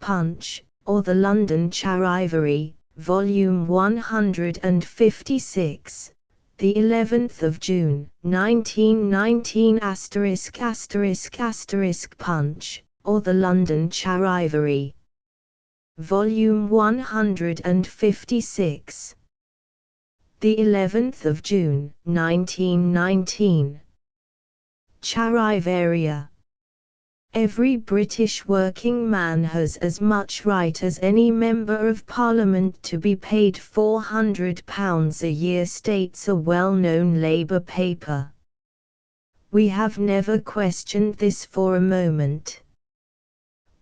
Punch, or the London Charivari, Volume 156, the 11th of June, 1919 ***** Punch, or the London Charivari, Volume 156, the 11th of June, 1919. Charivari. Every British working man has as much right as any Member of Parliament to be paid £400 a year, states a well-known Labour paper. We have never questioned this for a moment.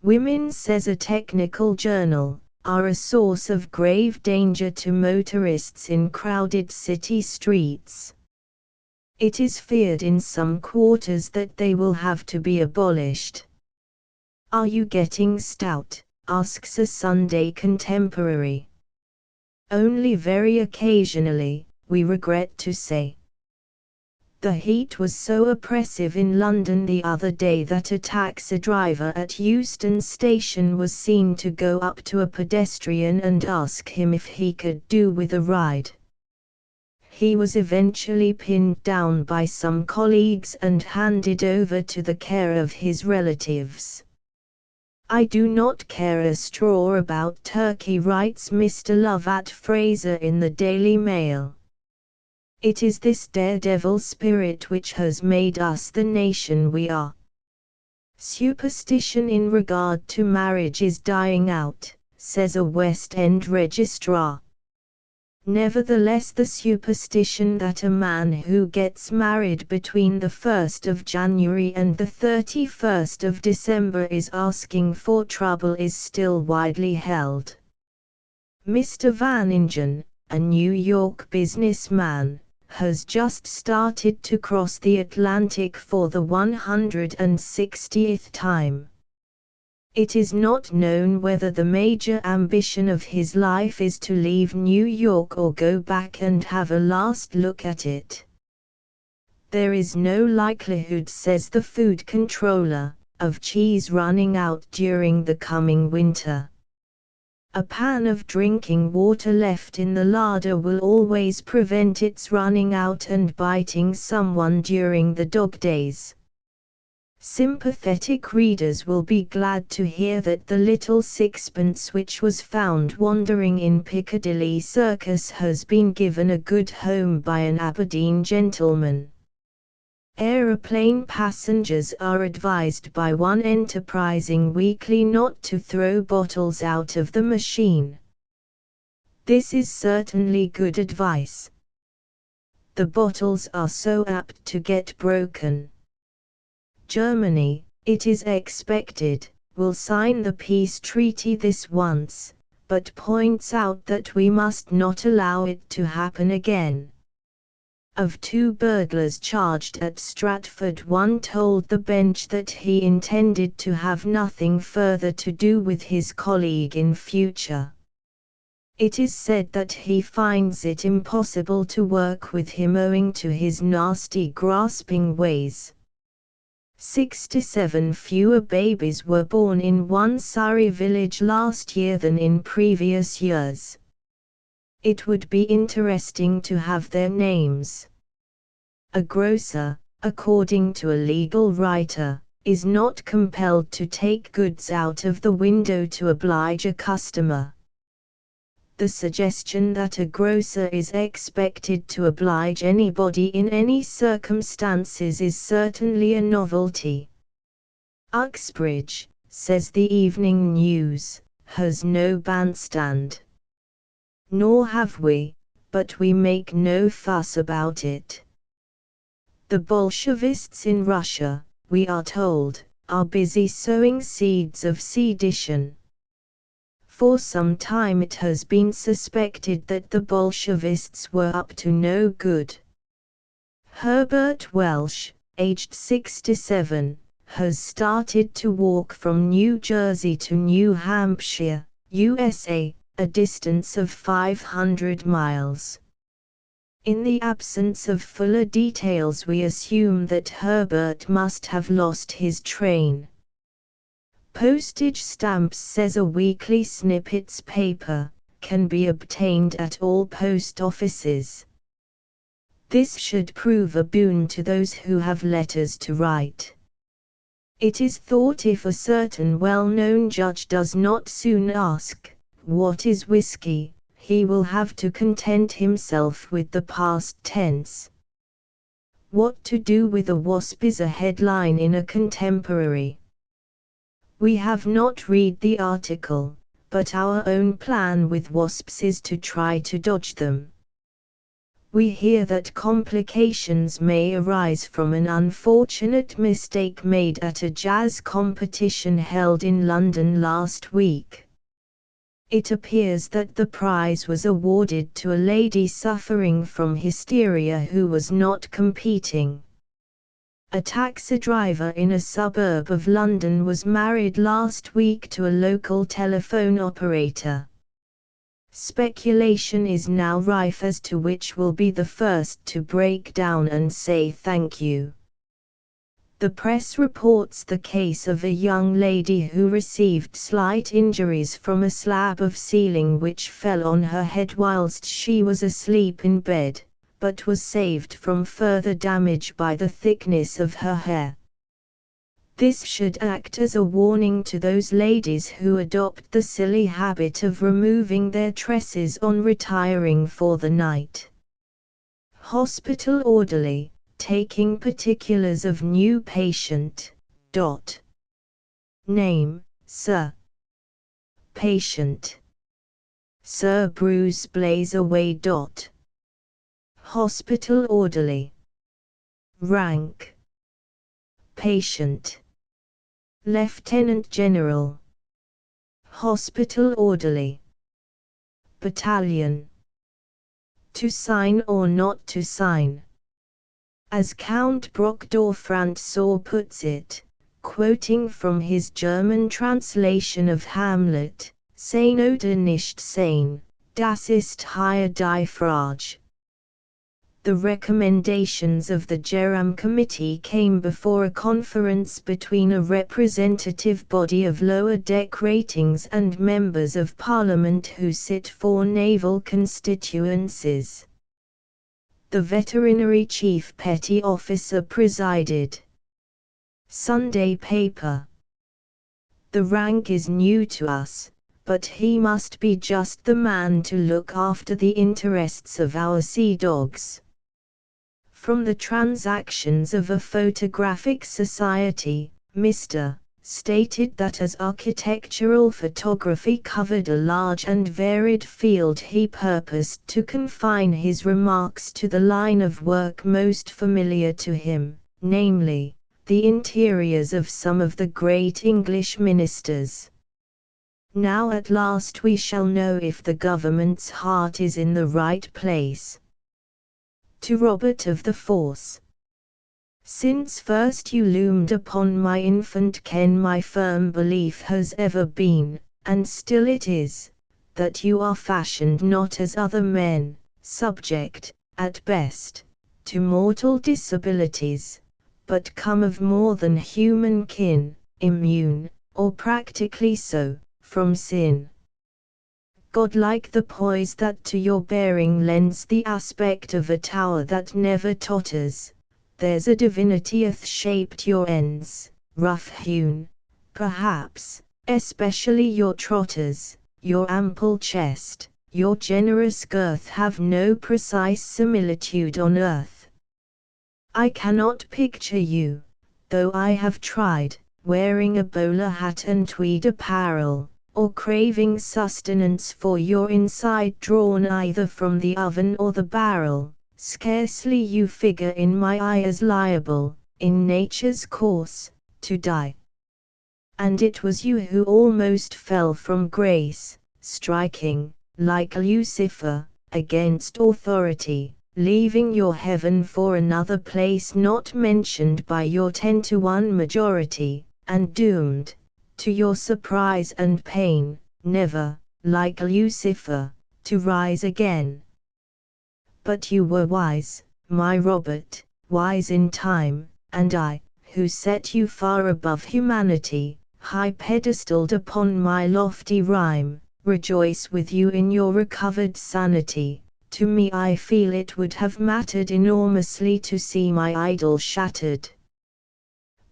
Women, says a technical journal, are a source of grave danger to motorists in crowded city streets. It is feared in some quarters that they will have to be abolished. "Are you getting stout?" asks a Sunday contemporary. "Only very occasionally, we regret to say." The heat was so oppressive in London the other day that a taxi driver at Euston Station was seen to go up to a pedestrian and ask him if he could do with a ride. He was eventually pinned down by some colleagues and handed over to the care of his relatives. "I do not care a straw about Turkey," writes Mr. Lovat Fraser in the Daily Mail. "It is this daredevil spirit which has made us the nation we are. Superstition in regard to marriage is dying out," says a West End registrar. Nevertheless, the superstition that a man who gets married between the 1st of January and the 31st of December is asking for trouble is still widely held. Mr. Vanningen, a New York businessman, has just started to cross the Atlantic for the 160th time. It is not known whether the major ambition of his life is to leave New York or go back and have a last look at it. "There is no likelihood," says the food controller, "of cheese running out during the coming winter. A pan of drinking water left in the larder will always prevent its running out and biting someone during the dog days." Sympathetic readers will be glad to hear that the little sixpence which was found wandering in Piccadilly Circus has been given a good home by an Aberdeen gentleman. Aeroplane passengers are advised by one enterprising weekly not to throw bottles out of the machine. This is certainly good advice. The bottles are so apt to get broken. Germany, it is expected, will sign the peace treaty this once, but points out that we must not allow it to happen again. Of 2 burglars charged at Stratford, one told the bench that he intended to have nothing further to do with his colleague in future. It is said that he finds it impossible to work with him owing to his nasty, grasping ways. 67 fewer babies were born in one Surrey village last year than in previous years. It would be interesting to have their names. A grocer, according to a legal writer, is not compelled to take goods out of the window to oblige a customer. The suggestion that a grocer is expected to oblige anybody in any circumstances is certainly a novelty. Uxbridge, says the Evening News, has no bandstand. Nor have we, but we make no fuss about it. The Bolshevists in Russia, we are told, are busy sowing seeds of sedition. For some time it has been suspected that the Bolshevists were up to no good. Herbert Welsh, aged 67, has started to walk from New Jersey to New Hampshire, USA, a distance of 500 miles. In the absence of fuller details, we assume that Herbert must have lost his train. Postage stamps, says a weekly snippets paper, can be obtained at all post offices. This should prove a boon to those who have letters to write. It is thought if a certain well-known judge does not soon ask, "What is whiskey?" he will have to content himself with the past tense. What to do with a wasp is a headline in a contemporary. We have not read the article, but our own plan with wasps is to try to dodge them. We hear that complications may arise from an unfortunate mistake made at a jazz competition held in London last week. It appears that the prize was awarded to a lady suffering from hysteria who was not competing. A taxi driver in a suburb of London was married last week to a local telephone operator. Speculation is now rife as to which will be the first to break down and say thank you. The press reports the case of a young lady who received slight injuries from a slab of ceiling which fell on her head whilst she was asleep in bed, but was saved from further damage by the thickness of her hair. This should act as a warning to those ladies who adopt the silly habit of removing their tresses on retiring for the night. Hospital orderly, taking particulars of new patient. Name, Sir. Patient, Sir Bruce Blazeway. Hospital orderly. Rank, patient, Lieutenant General. Hospital orderly. Battalion. To sign or not to sign. As Count Brockdorff-Rantzau puts it, quoting from his German translation of Hamlet, "Sein oder nicht sein, das ist hier die Frage." The recommendations of the Geram Committee came before a conference between a representative body of lower deck ratings and members of Parliament who sit for naval constituencies. The Veterinary Chief Petty Officer presided. Sunday paper. The rank is new to us, but he must be just the man to look after the interests of our sea dogs. From the Transactions of a Photographic Society, Mr. stated that as architectural photography covered a large and varied field, he purposed to confine his remarks to the line of work most familiar to him, namely, the interiors of some of the great English ministers. Now at last we shall know if the government's heart is in the right place. To Robert of the Force. Since first you loomed upon my infant ken, my firm belief has ever been, and still it is, that you are fashioned not as other men, subject, at best, to mortal disabilities, but come of more than human kin, immune, or practically so, from sin. God-like the poise that to your bearing lends the aspect of a tower that never totters, there's a divinity hath shaped your ends, rough-hewn, perhaps, especially your trotters, your ample chest, your generous girth have no precise similitude on earth. I cannot picture you, though I have tried, wearing a bowler hat and tweed apparel, or craving sustenance for your inside drawn either from the oven or the barrel. Scarcely you figure in my eye as liable, in nature's course, to die. And it was you who almost fell from grace, striking, like Lucifer, against authority, leaving your heaven for another place not mentioned by your 10-to-1 majority, and doomed, to your surprise and pain, never, like Lucifer, to rise again. But you were wise, my Robert, wise in time, and I, who set you far above humanity, high pedestaled upon my lofty rhyme, rejoice with you in your recovered sanity. To me I feel it would have mattered enormously to see my idol shattered.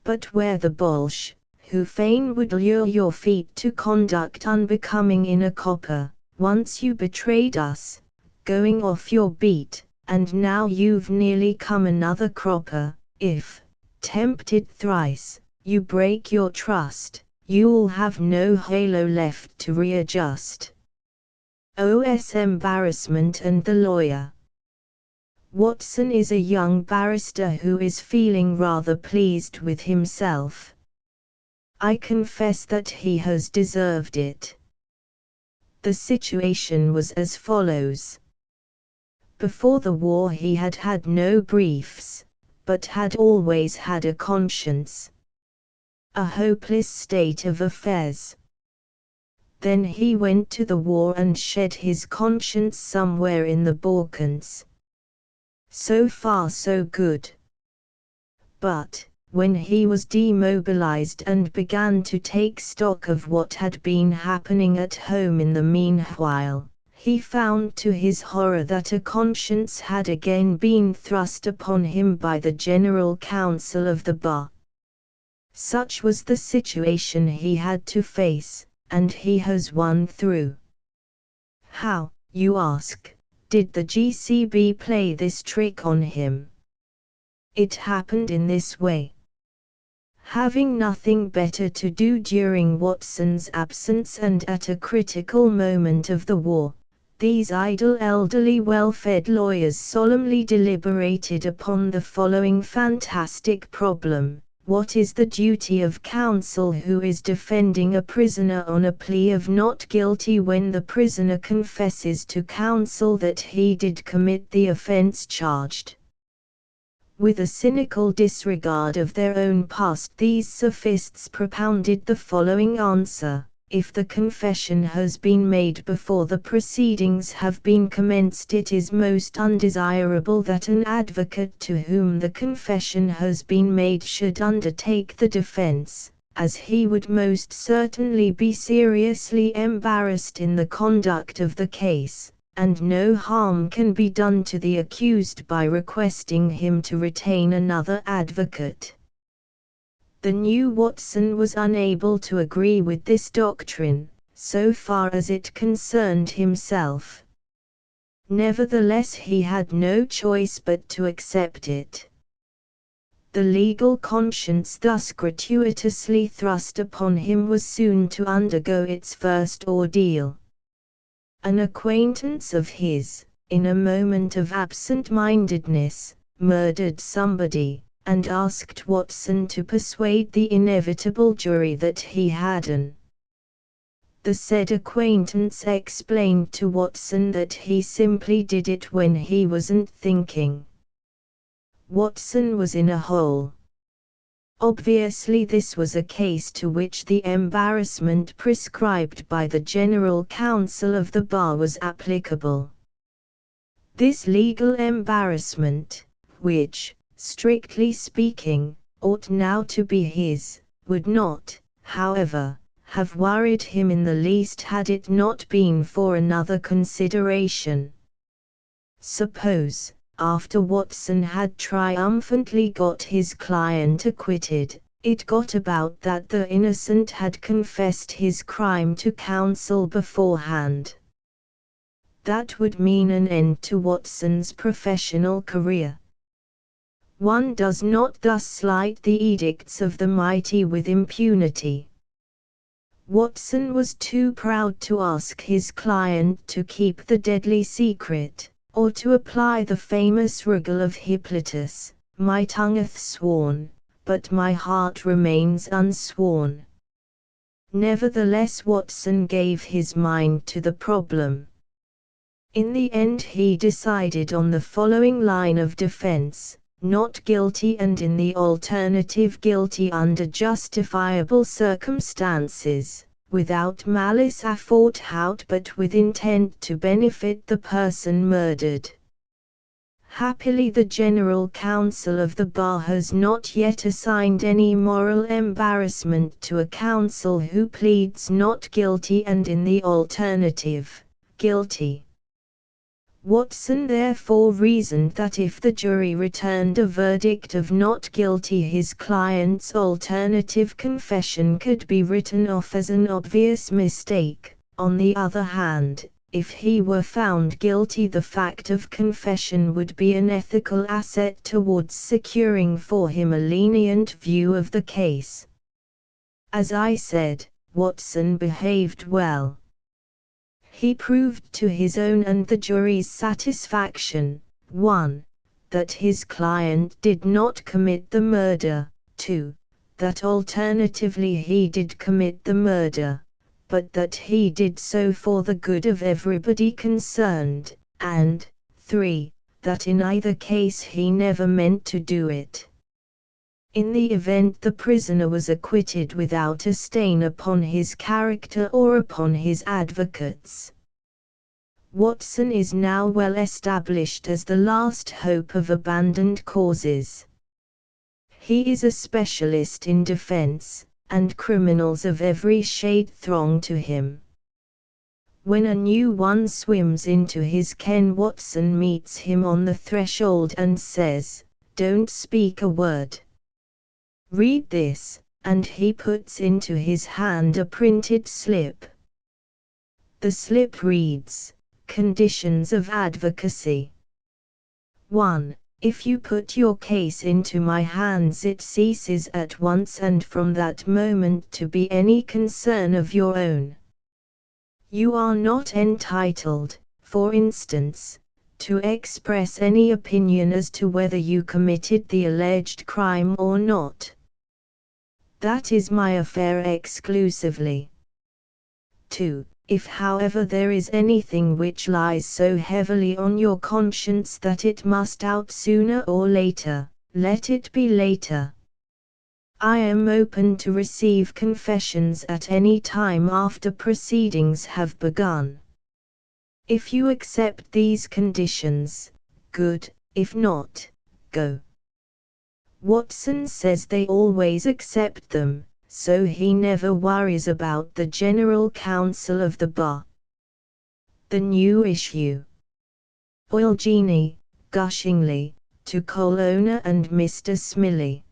But where the Bolsh, who fain would lure your feet to conduct unbecoming in a copper, once you betrayed us, going off your beat, and now you've nearly come another cropper. If, tempted thrice, you break your trust, you'll have no halo left to readjust. OS embarrassment and the lawyer. Watson is a young barrister who is feeling rather pleased with himself. I confess that he has deserved it. The situation was as follows. Before the war he had had no briefs, but had always had a conscience. A hopeless state of affairs. Then he went to the war and shed his conscience somewhere in the Balkans. So far so good. But, when he was demobilized and began to take stock of what had been happening at home in the meanwhile, he found to his horror that a conscience had again been thrust upon him by the General Council of the Bar. Such was the situation he had to face, and he has won through. How, you ask, did the GCB play this trick on him? It happened in this way. Having nothing better to do during Watson's absence and at a critical moment of the war, these idle elderly well-fed lawyers solemnly deliberated upon the following fantastic problem: what is the duty of counsel who is defending a prisoner on a plea of not guilty when the prisoner confesses to counsel that he did commit the offense charged? With a cynical disregard of their own past, these sophists propounded the following answer: if the confession has been made before the proceedings have been commenced, it is most undesirable that an advocate to whom the confession has been made should undertake the defense, as he would most certainly be seriously embarrassed in the conduct of the case, and no harm can be done to the accused by requesting him to retain another advocate. The new Watson was unable to agree with this doctrine, so far as it concerned himself. Nevertheless, he had no choice but to accept it. The legal conscience thus gratuitously thrust upon him was soon to undergo its first ordeal. An acquaintance of his, in a moment of absent-mindedness, murdered somebody, and asked Watson to persuade the inevitable jury that he hadn't. The said acquaintance explained to Watson that he simply did it when he wasn't thinking. Watson was in a hole. Obviously this was a case to which the embarrassment prescribed by the General Council of the Bar was applicable. This legal embarrassment, which, strictly speaking, ought now to be his, would not, however, have worried him in the least had it not been for another consideration. Suppose, after Watson had triumphantly got his client acquitted, it got about that the innocent had confessed his crime to counsel beforehand. That would mean an end to Watson's professional career. One does not thus slight the edicts of the mighty with impunity. Watson was too proud to ask his client to keep the deadly secret, or to apply the famous rule of Hippolytus, "My tongue hath sworn, but my heart remains unsworn." Nevertheless, Watson gave his mind to the problem. In the end he decided on the following line of defense: not guilty, and in the alternative guilty under justifiable circumstances, without malice aforethought but with intent to benefit the person murdered. Happily the General Council of the Bar has not yet assigned any moral embarrassment to a counsel who pleads not guilty and in the alternative, guilty. Watson therefore reasoned that if the jury returned a verdict of not guilty, his client's alternative confession could be written off as an obvious mistake. On the other hand, if he were found guilty, the fact of confession would be an ethical asset towards securing for him a lenient view of the case. As I said, Watson behaved well. He proved to his own and the jury's satisfaction, 1. That his client did not commit the murder, 2. That alternatively he did commit the murder, but that he did so for the good of everybody concerned, and 3. That in either case he never meant to do it. In the event the prisoner was acquitted without a stain upon his character or upon his advocates. Watson is now well established as the last hope of abandoned causes. He is a specialist in defense, and criminals of every shade throng to him. When a new one swims into his ken, Watson meets him on the threshold and says, "Don't speak a word. Read this," and he puts into his hand a printed slip. The slip reads, "Conditions of advocacy. 1. If you put your case into my hands, it ceases at once and from that moment to be any concern of your own. You are not entitled, for instance, to express any opinion as to whether you committed the alleged crime or not. That is my affair exclusively. 2. If however there is anything which lies so heavily on your conscience that it must out sooner or later, let it be later. I am open to receive confessions at any time after proceedings have begun. If you accept these conditions, good; if not, go." Watson says they always accept them, so he never worries about the General Council of the Bar. The new issue. Oil Genie, gushingly, to coal owner and Mr. Smiley.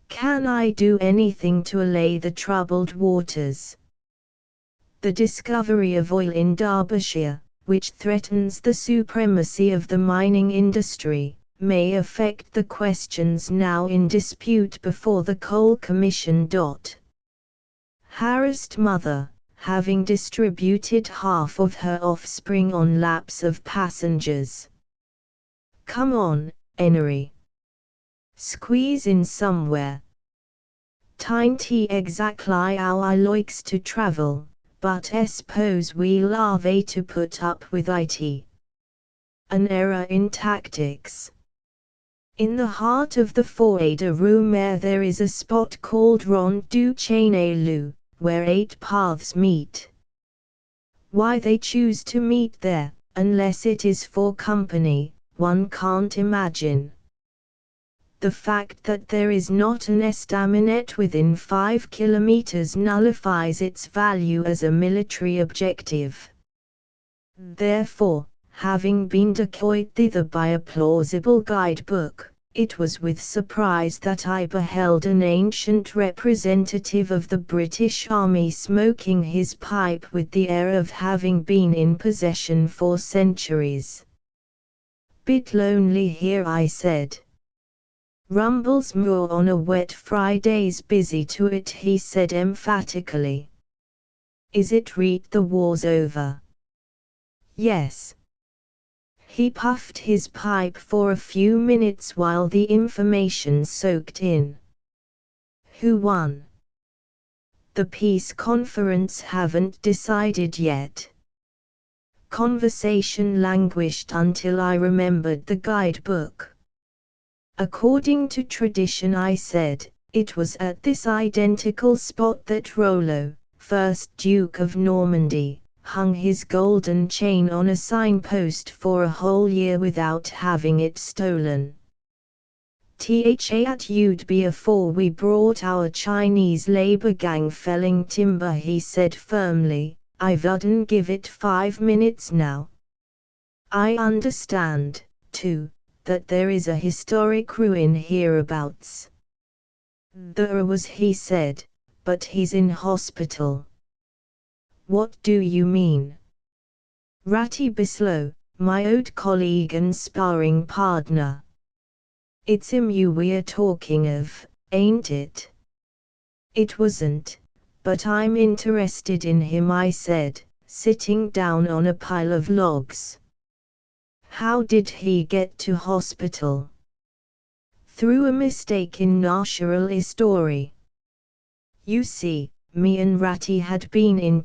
Can I do anything to allay the troubled waters? The discovery of oil in Derbyshire, which threatens the supremacy of the mining industry, may affect the questions now in dispute before the Coal Commission. Harassed mother, having distributed half of her offspring on laps of passengers. Come on, Enery. Squeeze in somewhere. Tain't exactly how I likes to travel, but suppose we'll have to put up with it. An error in tactics. In the heart of the Forêt de Roumer there is a spot called Rond du Chainelou, where 8 paths meet. Why they choose to meet there, unless it is for company, one can't imagine. The fact that there is not an estaminet within 5 kilometers nullifies its value as a military objective. Therefore, having been decoyed thither by a plausible guidebook, it was with surprise that I beheld an ancient representative of the British Army smoking his pipe with the air of having been in possession for centuries. "Bit lonely here," I said. "Rumbles more on a wet Friday's busy to it," he said emphatically. "Is it read the war's over?" "Yes." He puffed his pipe for a few minutes while the information soaked in. "Who won?" "The peace conference haven't decided yet." Conversation languished until I remembered the guidebook. According to tradition, I said, it was at this identical spot that Rollo, 1st Duke of Normandy, hung his golden chain on a signpost for a whole year without having it stolen. At you'd be afore we brought our Chinese labor gang felling timber, he said firmly. I wouldn't give it 5 minutes now. I understand, too, that there is a historic ruin hereabouts. There was, he said, but he's in hospital. What do you mean? Ratty Bislow, my old colleague and sparring partner. It's him you we're talking of, ain't it? It wasn't, but I'm interested in him, I said, sitting down on a pile of logs. How did he get to hospital? Through a mistake in natural history. You see, me and Ratty had been in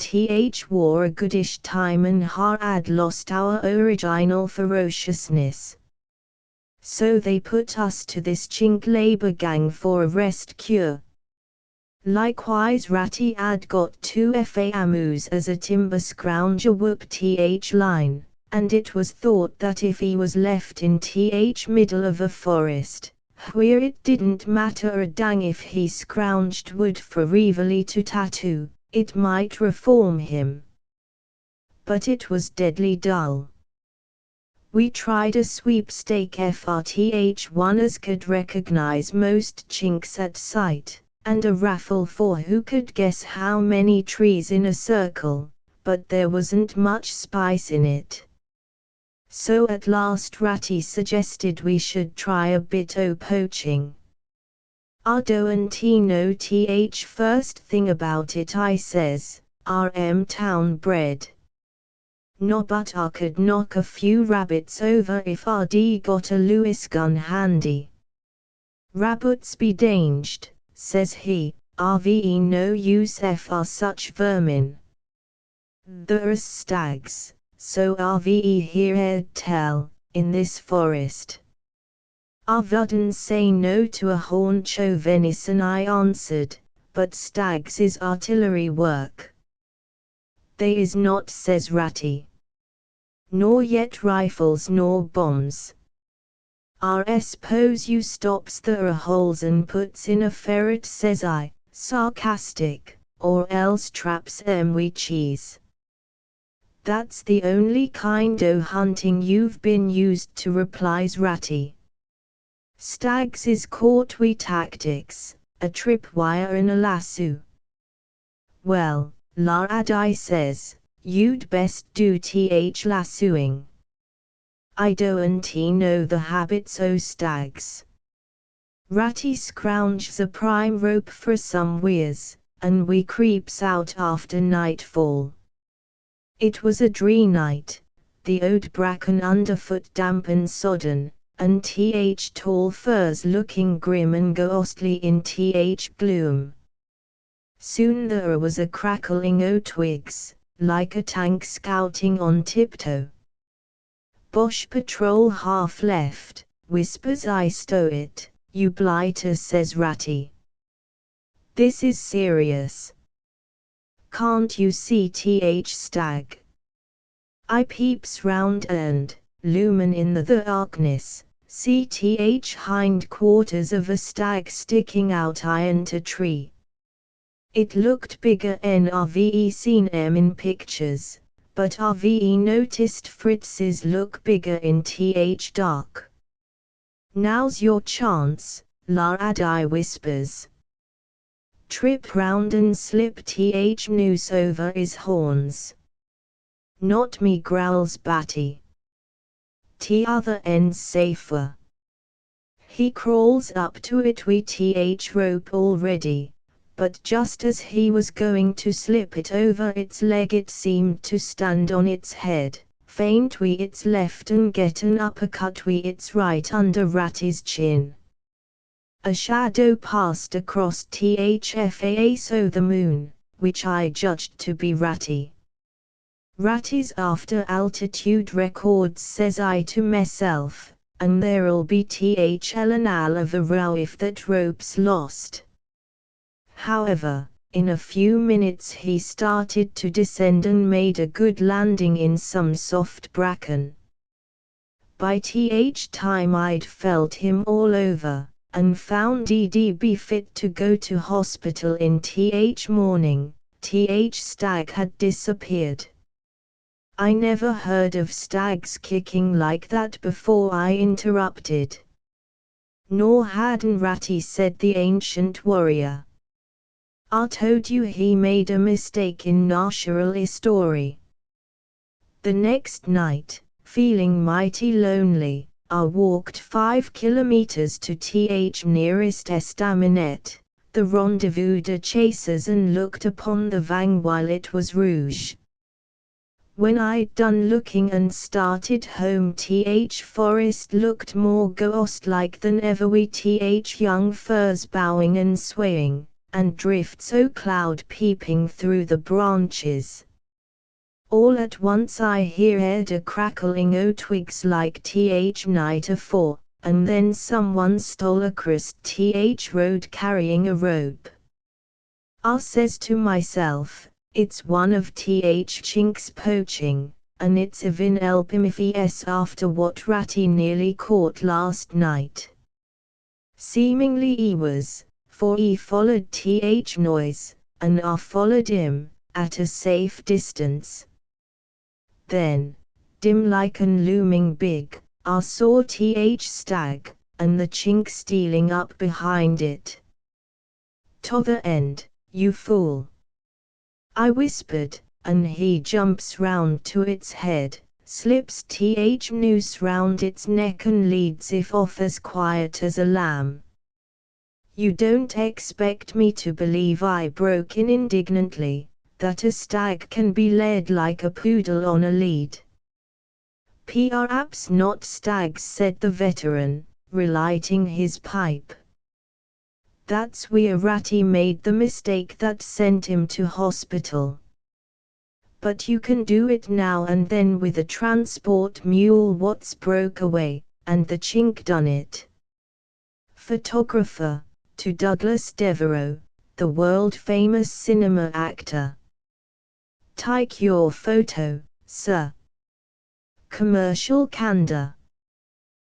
war a goodish time and had lost our original ferociousness. So they put us to this chink labor gang for a rest cure. Likewise Ratty had got 2 FAMUs as a timber scrounger whoop line, and it was thought that if he was left in middle of a forest, where it didn't matter a dang if he scrounged wood for Rivoli to tattoo, it might reform him. But it was deadly dull. We tried a sweepstake one as could recognize most chinks at sight, and a raffle for who could guess how many trees in a circle, but there wasn't much spice in it. So at last Ratty suggested we should try a bit o' poaching. I don't know first thing about it, I says, town bred. No, but I could knock a few rabbits over if I'd got a Lewis gun handy. Rabbits be danged, says he, RVE no use are such vermin. There's stags, so RVE heard tell, in this forest. I wouldn't say no to a haunch o' venison, I answered, but stags is artillery work. They is not, says Ratty. Nor yet rifles nor bombs. I suppose you stops the holes and puts in a ferret, says I, sarcastic, or else traps we cheese. That's the only kind o' hunting you've been used to, replies Ratty. Stags is caught wi' tactics, a tripwire and a lasso. Well, lad, I says, you'd best do lassoing. I don't know the habits o' stags. Ratty scrounges a prime rope for some weirs, and we creeps out after nightfall. It was a dree night, the ode bracken underfoot damp and sodden, and tall firs looking grim and ghostly in gloom. Soon there was a crackling o' twigs, like a tank scouting on tiptoe. Boche patrol half left, whispers I stow it, you blighter, says Ratty. This is serious. Can't you see stag? I peeps round and, lumin in the darkness, see hind quarters of a stag sticking out iron to tree. It looked bigger n RVE seen in pictures, but RVE noticed Fritz's look bigger in dark. Now's your chance, lad, I whispers. Trip round and slip noose over his horns. Not me, growls Batty. Other end's safer. He crawls up to it with rope already, but just as he was going to slip it over its leg, it seemed to stand on its head, feint wi' its left and get an uppercut wi' its right under Ratty's chin. A shadow passed across so the moon, which I judged to be Ratty. Ratty's after altitude records, says I to myself, and there'll be an all of a row if that rope's lost. However, In a few minutes he started to descend and made a good landing in some soft bracken. By time I'd felt him all over, and found EDB fit to go to hospital in morning. Stag had disappeared. I never heard of stags kicking like that before, I interrupted. Nor hadn't Ratty, said the ancient warrior. I told you he made a mistake in natural story. The next night, feeling mighty lonely, I walked 5 kilometers to nearest estaminet, the rendezvous de chasers, and looked upon the Vang while it was rouge. When I'd done looking and started home, forest looked more ghost-like than ever, with young firs bowing and swaying, and drifts o' cloud peeping through the branches. All at once I heard a crackling o' twigs like night afore, and then someone stole across road carrying a rope. I says to myself, it's one of Chink's poaching, and it's even help him if he's after what Ratty nearly caught last night. Seemingly he was, for he followed noise, and I followed him, at a safe distance. Then, dim like and looming big, I saw stag, and the Chink stealing up behind it. "T'other end, you fool!" I whispered, and he jumps round to its head, slips noose round its neck and leads it off as quiet as a lamb. "You don't expect me to believe," I broke in indignantly, "that a stag can be led like a poodle on a lead." "Perhaps not stags," said the veteran, relighting his pipe. "That's where Ratty made the mistake that sent him to hospital. But you can do it now and then with a transport mule what's broke away, and the Chink done it." Photographer, to Douglas Devereux, the world-famous cinema actor. "Take your photo, sir." Commercial candor.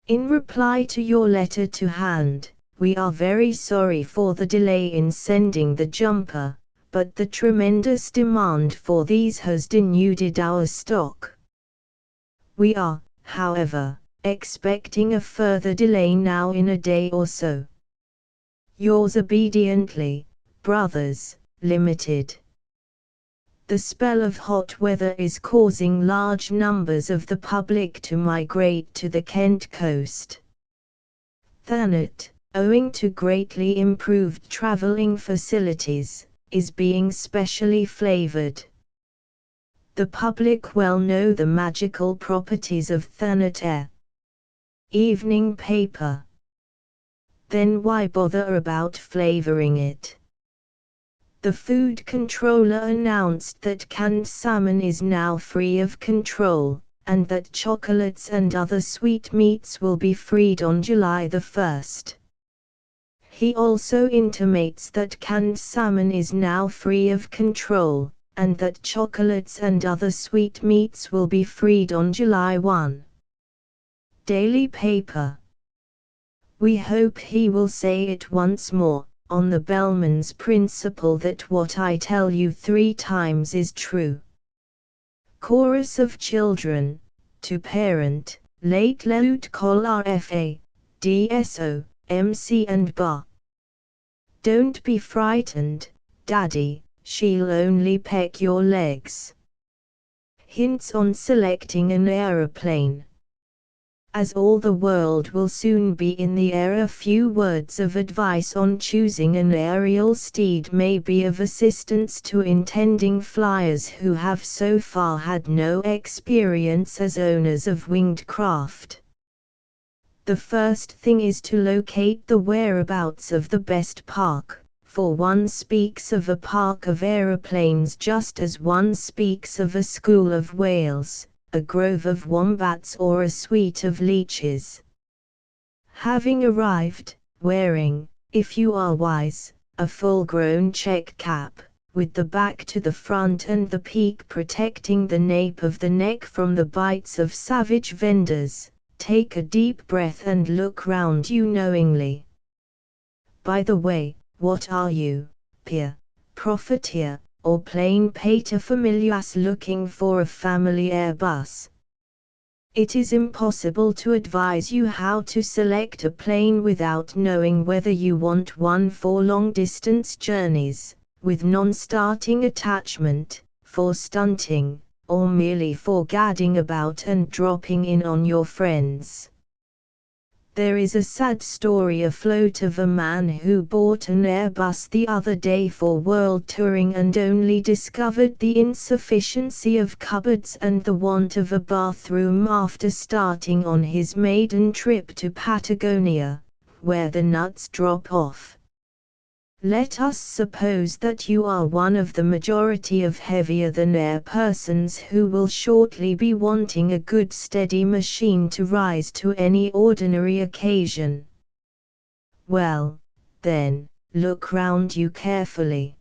In reply to your letter to hand, we are very sorry for the delay in sending the jumper, but the tremendous demand for these has denuded our stock. We are, however, expecting a further delay now in a day or so. Yours obediently, Brothers, Limited. The spell of hot weather is causing large numbers of the public to migrate to the Kent coast. Thanet, owing to greatly improved travelling facilities, is being specially flavoured. The public well know the magical properties of Thanet air. Evening paper. Then why bother about flavouring it? The food controller announced that canned salmon is now free of control, and that chocolates and other sweetmeats will be freed on July the 1st. He also intimates that canned salmon is now free of control, and that chocolates and other sweetmeats will be freed on July 1. Daily paper. We hope he will say it once more, on the bellman's principle that what I tell you 3 times is true. Chorus of children, to parent, late Leut Col RFA, DSO, MC and Ba. Don't be frightened, Daddy, she'll only peck your legs. Hints on selecting an aeroplane. As all the world will soon be in the air, a few words of advice on choosing an aerial steed may be of assistance to intending flyers who have so far had no experience as owners of winged craft. The first thing is to locate the whereabouts of the best park, for one speaks of a park of aeroplanes just as one speaks of a school of whales, a grove of wombats or a suite of leeches. Having arrived, wearing, if you are wise, a full-grown check cap, with the back to the front and the peak protecting the nape of the neck from the bites of savage vendors. Take a deep breath and look round you knowingly. By the way, what are you, peer, profiteer, or plain paterfamilias looking for a family Airbus? It is impossible to advise you how to select a plane without knowing whether you want one for long-distance journeys, with non-starting attachment, for stunting, or merely for gadding about and dropping in on your friends. There is a sad story afloat of a man who bought an Airbus the other day for world touring and only discovered the insufficiency of cupboards and the want of a bathroom after starting on his maiden trip to Patagonia, where the nuts drop off. Let us suppose that you are one of the majority of heavier-than-air persons who will shortly be wanting a good steady machine to rise to any ordinary occasion. Well, then, look round you carefully.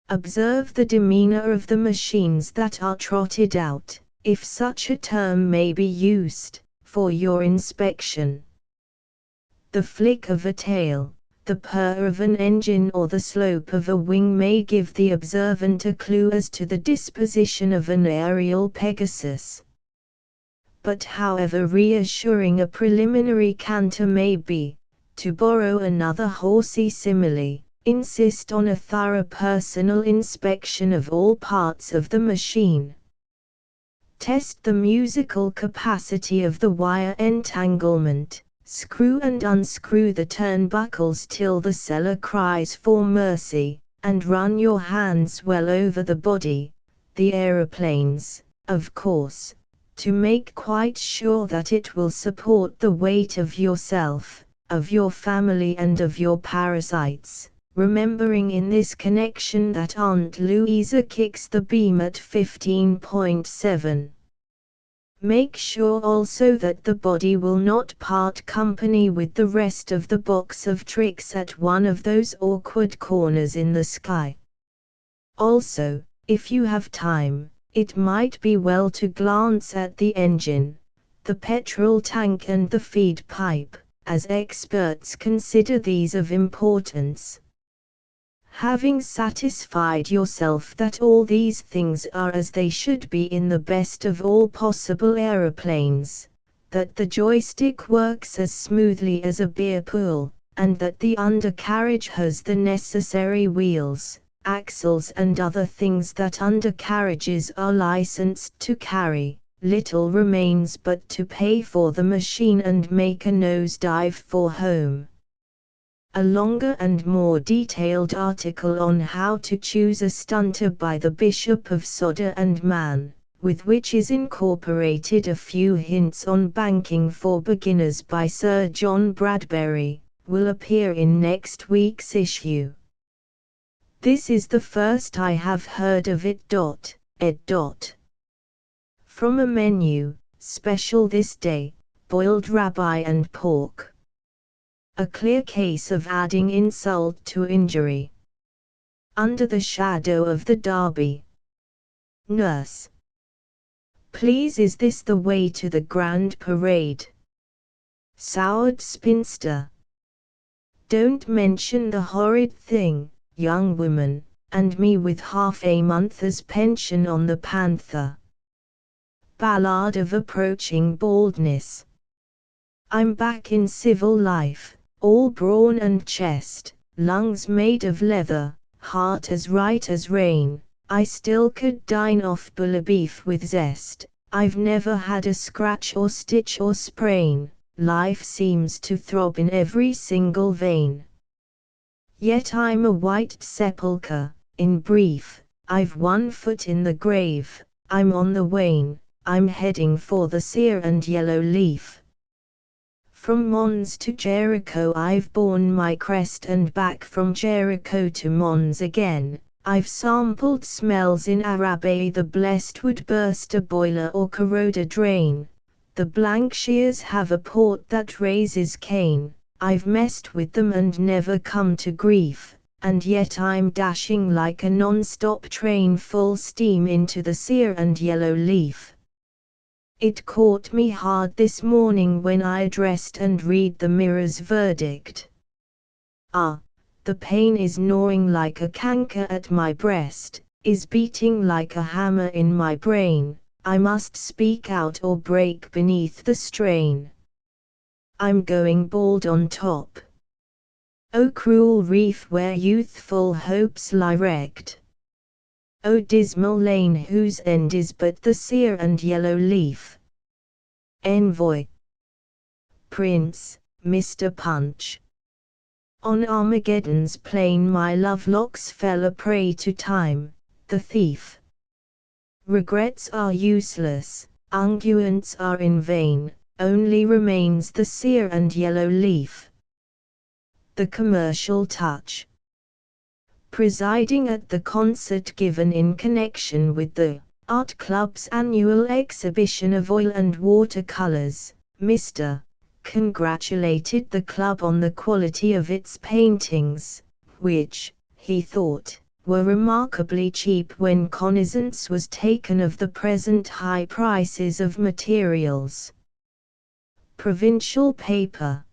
Observe the demeanor of the machines that are trotted out, if such a term may be used, for your inspection. The flick of a tail, the purr of an engine or the slope of a wing may give the observant a clue as to the disposition of an aerial Pegasus. But however reassuring a preliminary canter may be, to borrow another horsey simile, insist on a thorough personal inspection of all parts of the machine. Test the musical capacity of the wire entanglement. Screw and unscrew the turnbuckles till the seller cries for mercy, and run your hands well over the body, the aeroplanes, of course, to make quite sure that it will support the weight of yourself, of your family and of your parasites, remembering in this connection that Aunt Louisa kicks the beam at 15.7. Make sure also that the body will not part company with the rest of the box of tricks at one of those awkward corners in the sky. Also, if you have time, it might be well to glance at the engine, the petrol tank and the feed pipe, as experts consider these of importance. Having satisfied yourself that all these things are as they should be in the best of all possible aeroplanes, that the joystick works as smoothly as a beer pool, and that the undercarriage has the necessary wheels, axles and other things that undercarriages are licensed to carry, little remains but to pay for the machine and make a nosedive for home. A longer and more detailed article on how to choose a stunter by the Bishop of Sodor and Man, with which is incorporated a few hints on banking for beginners by Sir John Bradbury, will appear in next week's issue. This is the first I have heard of it. Ed. From a menu, special this day, boiled rabbi and pork. A clear case of adding insult to injury. Under the shadow of the derby. Nurse. Please, is this the way to the grand parade? Soured spinster. Don't mention the horrid thing, young woman, and me with half a month's pension on the panther. Ballad of approaching baldness. I'm back in civil life. All brawn and chest, lungs made of leather, heart as right as rain. I still could dine off bulla beef with zest. I've never had a scratch or stitch or sprain. Life seems to throb in every single vein. Yet I'm a white sepulchre. In brief, I've one foot in the grave. I'm on the wane. I'm heading for the sere and yellow leaf. From Mons to Jericho I've borne my crest, and back from Jericho to Mons again. I've sampled smells in Arabe the blessed would burst a boiler or corrode a drain. The blank shears have a port that raises Cain. I've messed with them and never come to grief. and yet I'm dashing like a non-stop train full steam into the sere and yellow leaf. It caught me hard this morning when I addressed and read the mirror's verdict. Ah, the pain is gnawing like a canker at my breast, is beating like a hammer in my brain, I must speak out or break beneath the strain. I'm going bald on top. O cruel reef where youthful hopes lie wrecked! O dismal lane whose end is but the sere and yellow leaf! Envoy. Prince, Mr. Punch. On Armageddon's plain my lovelocks fell a prey to time, the thief. Regrets are useless, unguents are in vain, only remains the sere and yellow leaf. The commercial touch. Presiding at the concert given in connection with the Art Club's annual exhibition of oil and watercolors, Mr. congratulated the club on the quality of its paintings, which, he thought, were remarkably cheap when cognizance was taken of the present high prices of materials. Provincial paper.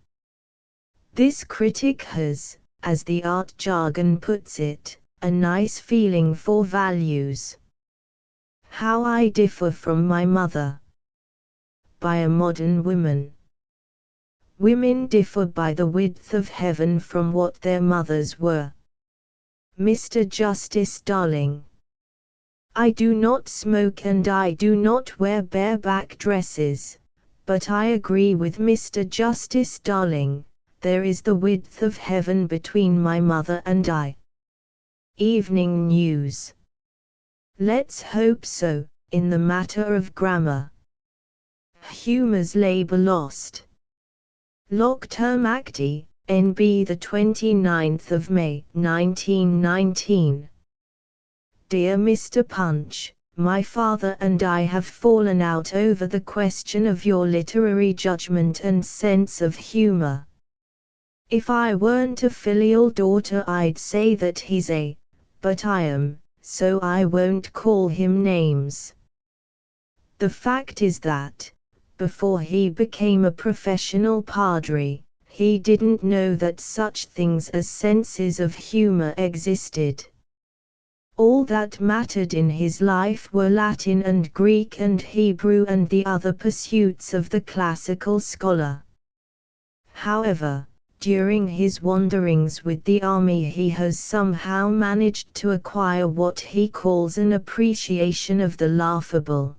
This critic has, as the art jargon puts it, a nice feeling for values. How I differ from my mother. By a modern woman. Women differ by the width of heaven from what their mothers were. Mr. Justice Darling. I do not smoke and I do not wear bareback dresses, but I agree with Mr. Justice Darling, there is the width of heaven between my mother and I. Evening News. Let's hope so, in the matter of grammar. Humor's labor lost. Loc Term Acti, N.B. the 29th of May, 1919. Dear Mr. Punch, my father and I have fallen out over the question of your literary judgment and sense of humor. If I weren't a filial daughter I'd say that he's a, but I am, so I won't call him names. The fact is that, before he became a professional padre, he didn't know that such things as senses of humor existed. All that mattered in his life were Latin and Greek and Hebrew and the other pursuits of the classical scholar. However, during his wanderings with the army he has somehow managed to acquire what he calls an appreciation of the laughable.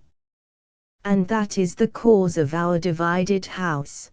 And that is the cause of our divided house.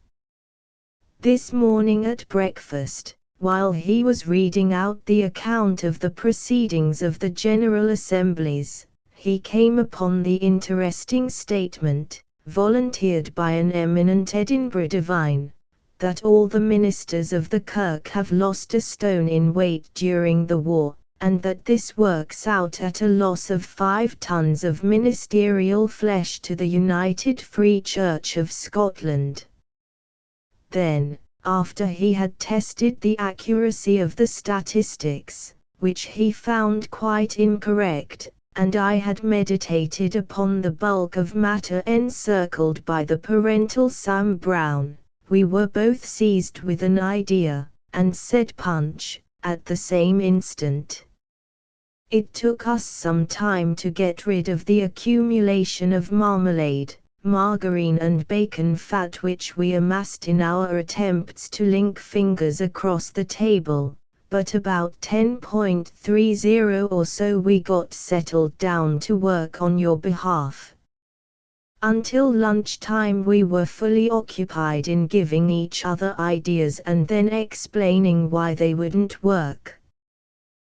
This morning at breakfast, while he was reading out the account of the proceedings of the General Assemblies, he came upon the interesting statement, volunteered by an eminent Edinburgh divine, that all the ministers of the Kirk have lost a stone in weight during the war, and that this works out at a loss of 5 tons of ministerial flesh to the United Free Church of Scotland. Then, after he had tested the accuracy of the statistics, which he found quite incorrect, and I had meditated upon the bulk of matter encircled by the parental Sam Brown, we were both seized with an idea, and said Punch, at the same instant. It took us some time to get rid of the accumulation of marmalade, margarine and bacon fat which we amassed in our attempts to link fingers across the table, but about 10.30 or so we got settled down to work on your behalf. Until lunchtime we were fully occupied in giving each other ideas and then explaining why they wouldn't work.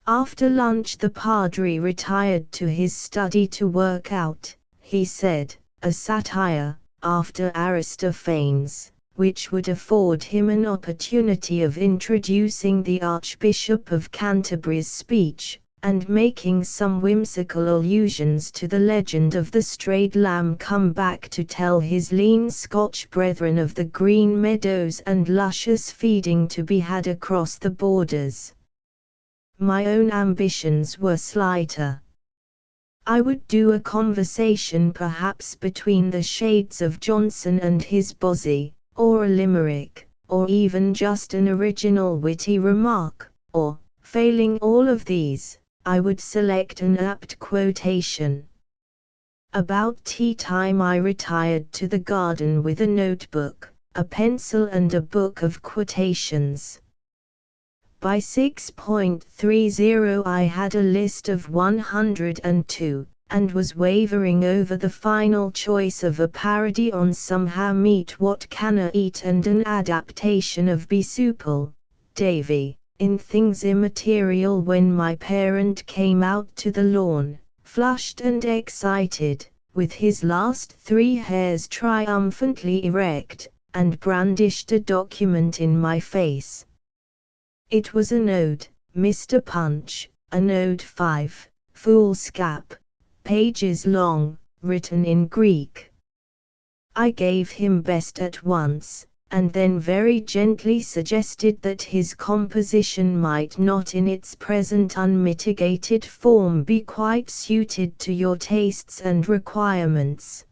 After lunch the padre retired to his study to work out, he said, a satire, after Aristophanes, which would afford him an opportunity of introducing the Archbishop of Canterbury's speech, and making some whimsical allusions to the legend of the strayed lamb come back to tell his lean Scotch brethren of the green meadows and luscious feeding to be had across the borders. my own ambitions were slighter. I would do a conversation perhaps between the shades of Johnson and his Bozzy, or a limerick, or even just an original witty remark, or, failing all of these, I would select an apt quotation. About tea time I retired to the garden with a notebook, a pencil and a book of quotations. By 6.30 I had a list of 102, and was wavering over the final choice of a parody on Somehow Meet What Can I Eat and an adaptation of Be Supple, Davy, in Things Immaterial when my parent came out to the lawn, flushed and excited, with his last 3 hairs triumphantly erect, and brandished a document in my face. It was an ode, Mr. Punch, an ode 5, foolscap, pages long, written in Greek. I gave him best at once, and then very gently suggested that his composition might not in its present unmitigated form be quite suited to your tastes and requirements.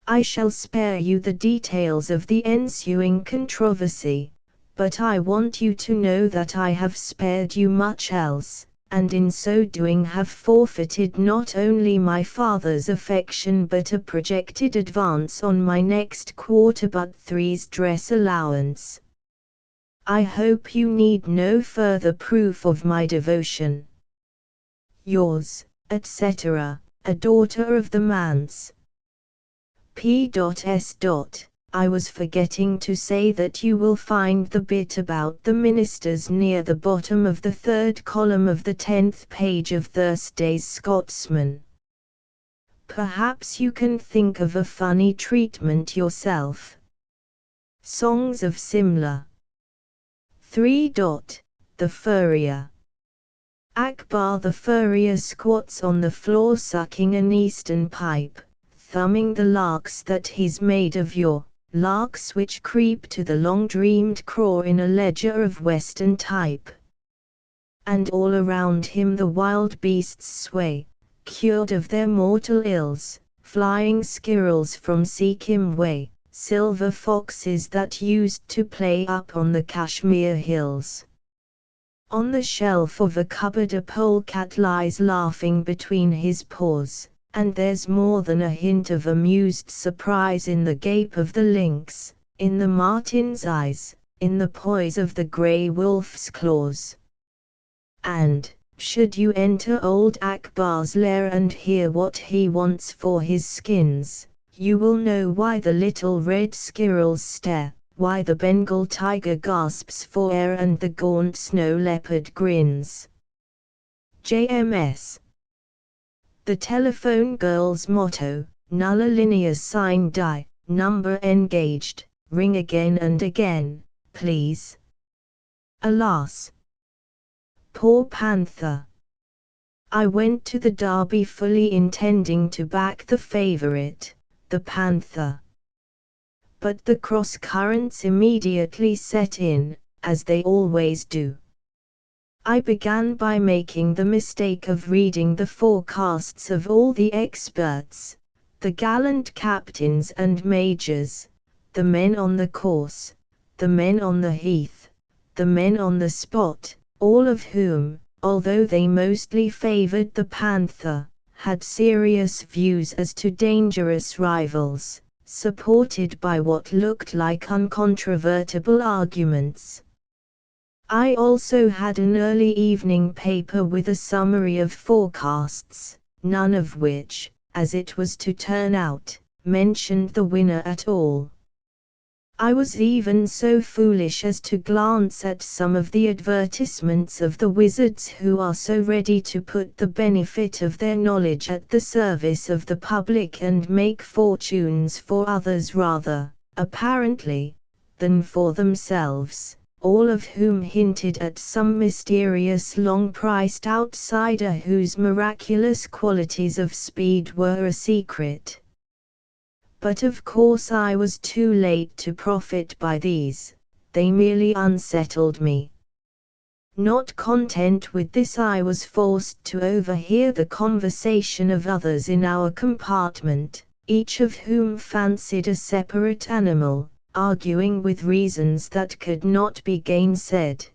I shall spare you the details of the ensuing controversy, but I want you to know that I have spared you much else, and in so doing have forfeited not only my father's affection but a projected advance on my next quarter but 3's dress allowance. I hope you need no further proof of my devotion. Yours, etc., a daughter of the manse. P.S. I was forgetting to say that you will find the bit about the ministers near the bottom of the 3rd column of the 10th page of Thursday's Scotsman. Perhaps you can think of a funny treatment yourself. Songs of Simla. 3. The Furrier. Akbar the Furrier squats on the floor sucking an eastern pipe, thumbing the larks that he's made of yore, larks which creep to the long-dreamed craw in a ledger of western type. And all around him the wild beasts sway, cured of their mortal ills, flying squirrels from Sikkim way, silver foxes that used to play up on the Kashmir hills. On the shelf of a cupboard a polecat lies laughing between his paws, and there's more than a hint of amused surprise in the gape of the lynx, in the marten's eyes, in the poise of the grey wolf's claws. And, should you enter old Akbar's lair and hear what he wants for his skins, you will know why the little red squirrels stare, why the Bengal tiger gasps for air and the gaunt snow leopard grins. JMS. The telephone girl's motto, nulla linea sine die, number engaged, ring again and again, please. Alas! Poor Panther. I went to the Derby fully intending to back the favourite, the Panther. But the cross currents immediately set in, as they always do. I began by making the mistake of reading the forecasts of all the experts, the gallant captains and majors, the men on the course, the men on the heath, the men on the spot, all of whom, although they mostly favoured the Panther, had serious views as to dangerous rivals, supported by what looked like uncontrovertible arguments. I also had an early evening paper with a summary of forecasts, none of which, as it was to turn out, mentioned the winner at all. I was even so foolish as to glance at some of the advertisements of the wizards who are so ready to put the benefit of their knowledge at the service of the public and make fortunes for others rather, apparently, than for themselves, all of whom hinted at some mysterious long-priced outsider whose miraculous qualities of speed were a secret. But of course I was too late to profit by these, they merely unsettled me. Not content with this, I was forced to overhear the conversation of others in our compartment, each of whom fancied a separate animal, arguing with reasons that could not be gainsaid.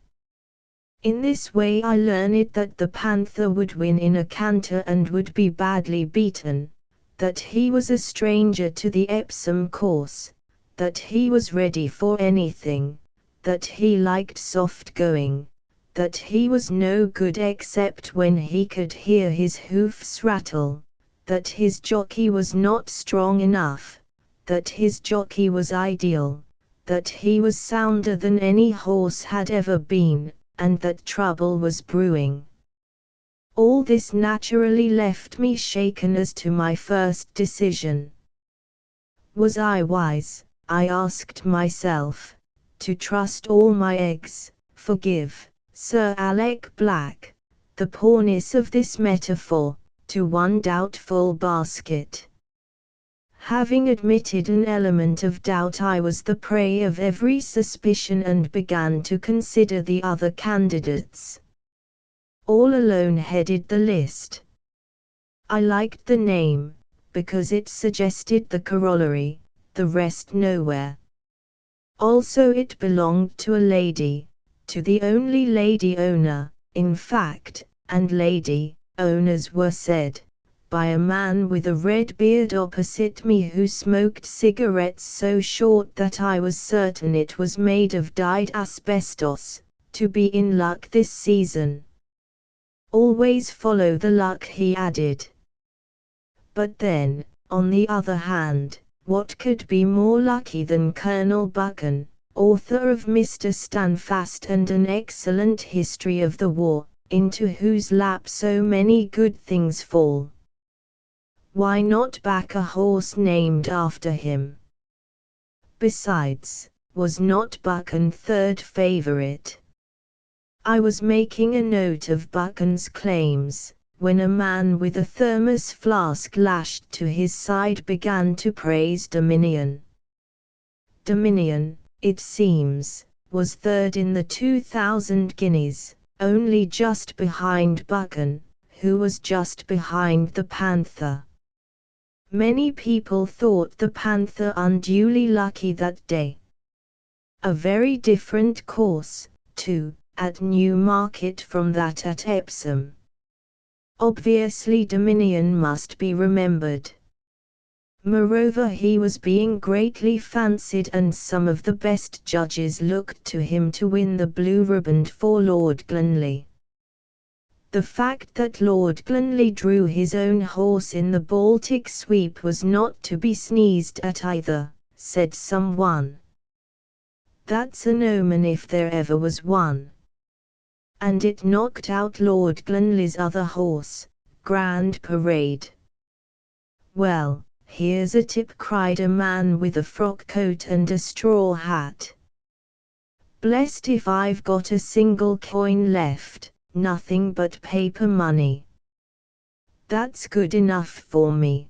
In this way I learned that the panther would win in a canter and would be badly beaten, that he was a stranger to the Epsom course, that he was ready for anything, that he liked soft going, that he was no good except when he could hear his hoofs rattle, that his jockey was not strong enough, that his jockey was ideal, that he was sounder than any horse had ever been, and that trouble was brewing. All this naturally left me shaken as to my first decision. Was I wise, I asked myself, to trust all my eggs, forgive, Sir Alec Black, the poorness of this metaphor, to one doubtful basket? Having admitted an element of doubt, I was the prey of every suspicion and began to consider the other candidates. All alone headed the list. I liked the name, because it suggested the corollary, the rest nowhere. Also it belonged to a lady, to the only lady owner, in fact, and lady owners were said, by a man with a red beard opposite me who smoked cigarettes so short that I was certain it was made of dyed asbestos, to be in luck this season. Always follow the luck, he added. But then, on the other hand, what could be more lucky than Colonel Buchan, author of Mr. Standfast and an excellent history of the war, into whose lap so many good things fall? Why not back a horse named after him? Besides, was not Buchan third favorite? I was making a note of Buchan's claims, when a man with a thermos flask lashed to his side began to praise Dominion. Dominion, it seems, was third in the 2,000 guineas, only just behind Buchan, who was just behind the Panther. Many people thought the Panther unduly lucky that day. A very different course, too, at Newmarket from that at Epsom. Obviously Dominion must be remembered. Moreover, he was being greatly fancied and some of the best judges looked to him to win the blue riband for Lord Glenley. The fact that Lord Glenley drew his own horse in the Baltic sweep was not to be sneezed at either, said someone. That's an omen if there ever was one. And it knocked out Lord Glenley's other horse, Grand Parade. Well, here's a tip, cried a man with a frock coat and a straw hat. Blessed if I've got a single coin left. Nothing but paper money. That's good enough for me.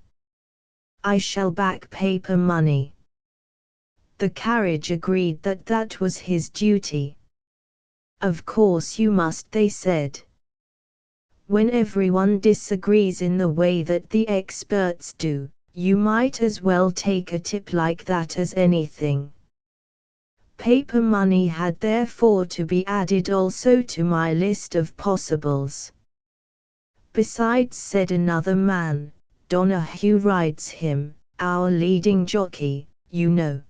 I shall back paper money. The carriage agreed that that was his duty. Of course you must, they said. When everyone disagrees in the way that the experts do, you might as well take a tip like that as anything. Paper money had therefore to be added also to my list of possibles. Besides, said another man, Donahue rides him, our leading jockey, you know.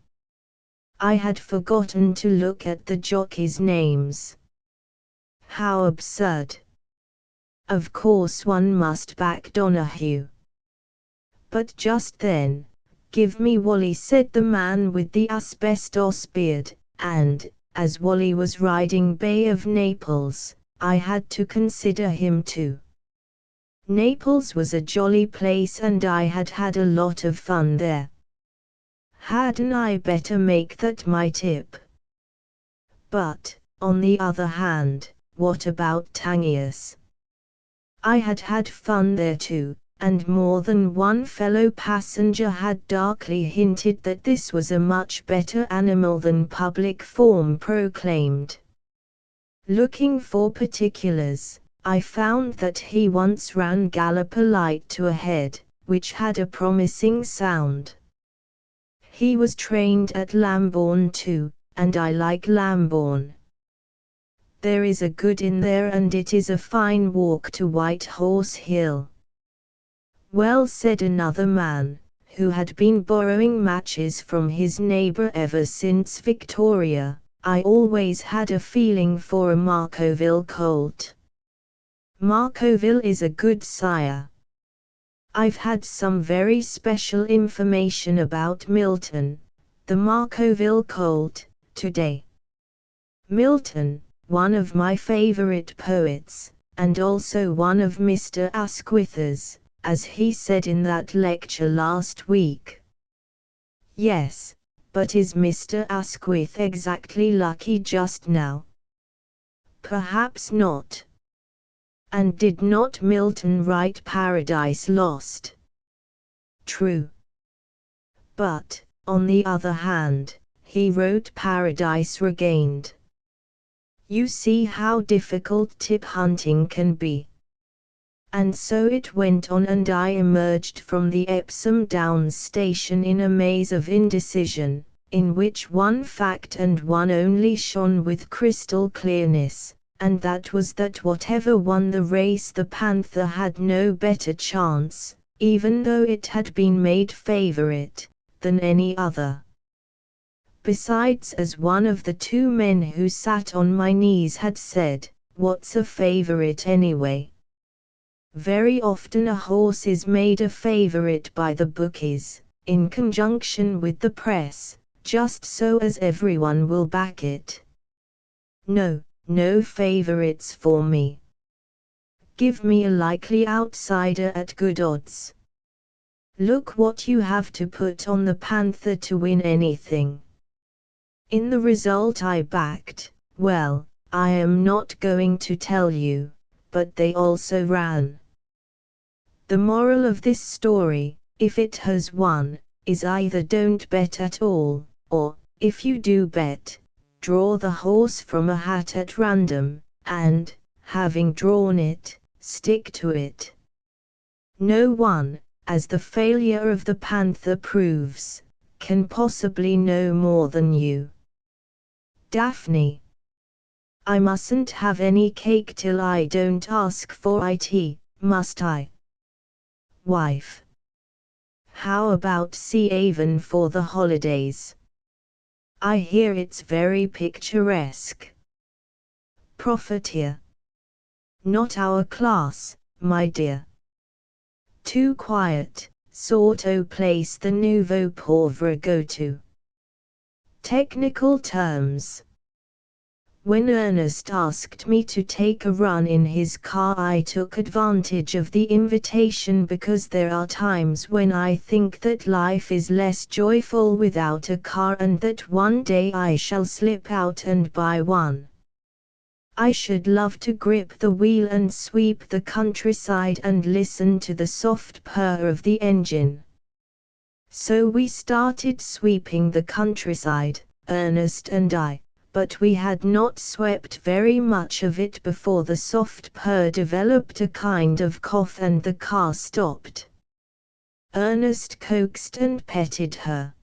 I had forgotten to look at the jockeys' names. How absurd. Of course one must back Donahue. But just then, give me Wally, said the man with the asbestos beard, and, as Wally was riding Bay of Naples, I had to consider him too. Naples was a jolly place and I had had a lot of fun there. Hadn't I better make that my tip? But, on the other hand, what about Tangiers? I had had fun there too, and more than one fellow passenger had darkly hinted that this was a much better animal than public form proclaimed. Looking for particulars, I found that he once ran Gallop a Light to a head, which had a promising sound. He was trained at Lambourne too, and I like Lambourne. There is a good inn there and it is a fine walk to White Horse Hill. Well, said another man, who had been borrowing matches from his neighbour ever since Victoria, I always had a feeling for a Marcoville colt. Marcoville is a good sire. I've had some very special information about Milton, the Marcoville colt, today. Milton, one of my favorite poets, and also one of Mr. Asquith's, as he said in that lecture last week. Yes, but is Mr. Asquith exactly lucky just now? Perhaps not. And did not Milton write Paradise Lost? True. But, on the other hand, he wrote Paradise Regained. You see how difficult tip hunting can be. And so it went on, and I emerged from the Epsom Downs station in a maze of indecision, in which one fact and one only shone with crystal clearness, and that was that whatever won the race the Panther had no better chance, even though it had been made favourite, than any other. Besides, as one of the two men who sat on my knees had said, what's a favourite anyway? Very often a horse is made a favorite by the bookies, in conjunction with the press, just so as everyone will back it. No favorites for me. Give me a likely outsider at good odds. Look what you have to put on the Panther to win anything. In the result I backed, well, I am not going to tell you, but they also ran. The moral of this story, if it has one, is either don't bet at all, or, if you do bet, draw the horse from a hat at random, and, having drawn it, stick to it. No one, as the failure of the Panther proves, can possibly know more than you. Daphne. I mustn't have any cake till I don't ask for it, must I? Wife. How about Sea Avon for the holidays? I hear it's very picturesque. Profiteer. Not our class, my dear. Too quiet, sort o' place the nouveau pauvre go to. Technical terms. When Ernest asked me to take a run in his car, I took advantage of the invitation because there are times when I think that life is less joyful without a car and that one day I shall slip out and buy one. I should love to grip the wheel and sweep the countryside and listen to the soft purr of the engine. So we started sweeping the countryside, Ernest and I. But we had not swept very much of it before the soft purr developed a kind of cough and the car stopped. Ernest coaxed and petted her.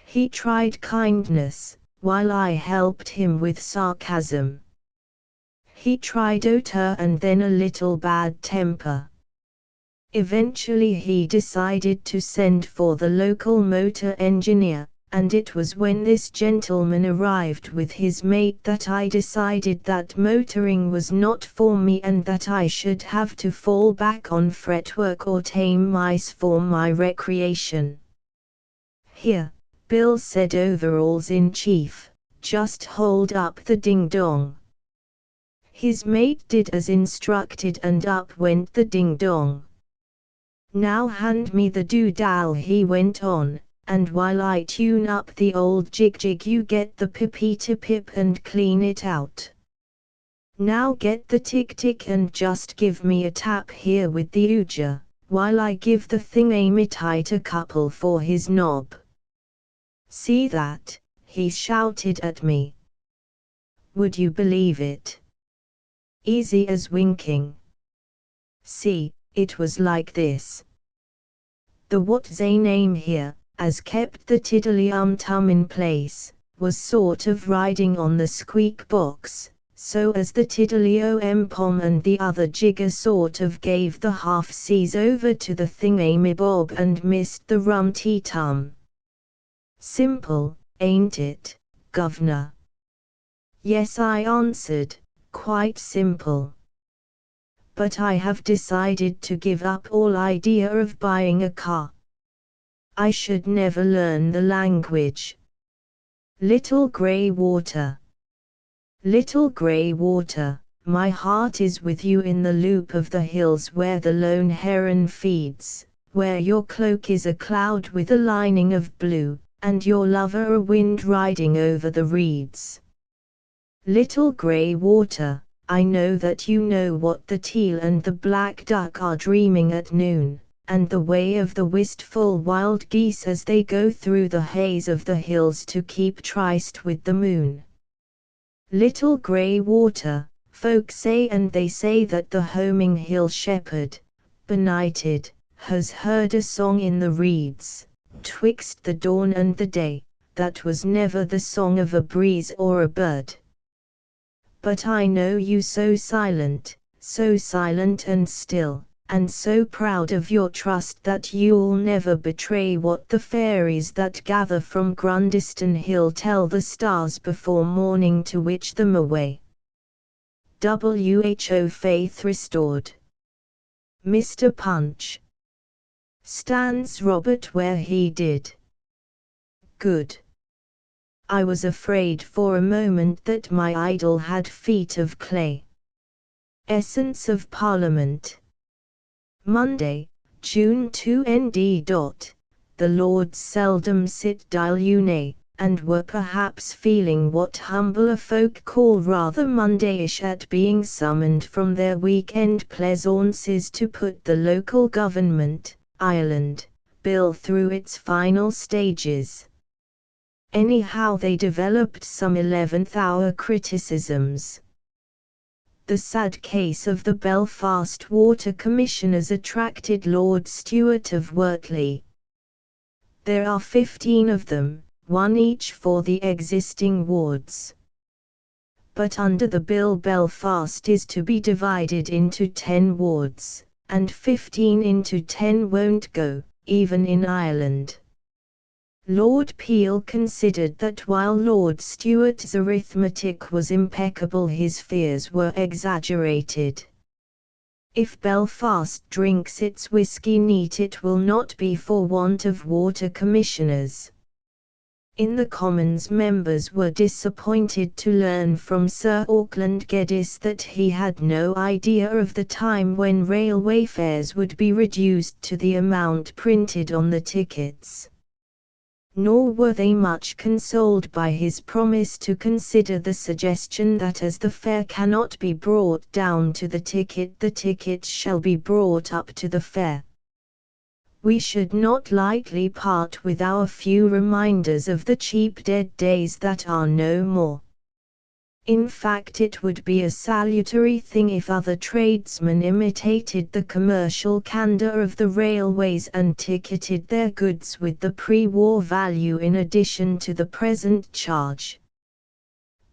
He tried kindness, while I helped him with sarcasm. He tried hauteur and then a little bad temper. Eventually he decided to send for the local motor engineer, and it was when this gentleman arrived with his mate that I decided that motoring was not for me and that I should have to fall back on fretwork or tame mice for my recreation. Here, Bill said overalls in chief, just hold up the ding-dong. His mate did as instructed and up went the ding-dong. Now hand me the doodle, he went on. And while I tune up the old jig you get the pipita pip and clean it out. Now get the tick and just give me a tap here with the uja, while I give the thingammy tight a couple for his knob. See that, he shouted at me. Would you believe it? Easy as winking. See, it was like this. The what's a name here, as kept the tiddly-tum in place, was sort of riding on the squeak box, so as the tiddly-pom and the other jigger sort of gave the half-seas over to the thingamabob and missed the rum-tum. Simple, ain't it, governor? Yes, I answered, quite simple. But I have decided to give up all idea of buying a car. I should never learn the language. Little grey water. Little grey water, my heart is with you in the loop of the hills where the lone heron feeds, where your cloak is a cloud with a lining of blue, and your lover a wind riding over the reeds. Little grey water, I know that you know what the teal and the black duck are dreaming at noon, and the way of the wistful wild geese as they go through the haze of the hills to keep tryst with the moon. Little grey water, folk say, and they say that the homing hill shepherd, benighted, has heard a song in the reeds, twixt the dawn and the day, that was never the song of a breeze or a bird. But I know you so silent and still, and so proud of your trust that you'll never betray what the fairies that gather from Grundiston Hill tell the stars before morning to witch them away. WHO Faith restored. Mr. Punch. Stands Robert where he did. Good. I was afraid for a moment that my idol had feet of clay. Essence of Parliament. Monday, June 2 ND. The Lords seldom sit dilune, and were perhaps feeling what humbler folk call rather Mondayish at being summoned from their weekend pleasaunces to put the local government, Ireland, bill through its final stages. Anyhow, they developed some 11th-hour criticisms. The sad case of the Belfast Water Commissioners attracted Lord Stewart of Wortley. There are 15 of them, one each for the existing wards. But under the bill Belfast is to be divided into 10 wards, and 15 into 10 won't go, even in Ireland. Lord Peel considered that while Lord Stewart's arithmetic was impeccable, his fears were exaggerated. If Belfast drinks its whisky neat, it will not be for want of water commissioners. In the Commons, members were disappointed to learn from Sir Auckland Geddes that he had no idea of the time when railway fares would be reduced to the amount printed on the tickets. Nor were they much consoled by his promise to consider the suggestion that as the fare cannot be brought down to the ticket shall be brought up to the fare. We should not lightly part with our few reminders of the cheap dead days that are no more. In fact, it would be a salutary thing if other tradesmen imitated the commercial candour of the railways and ticketed their goods with the pre-war value in addition to the present charge.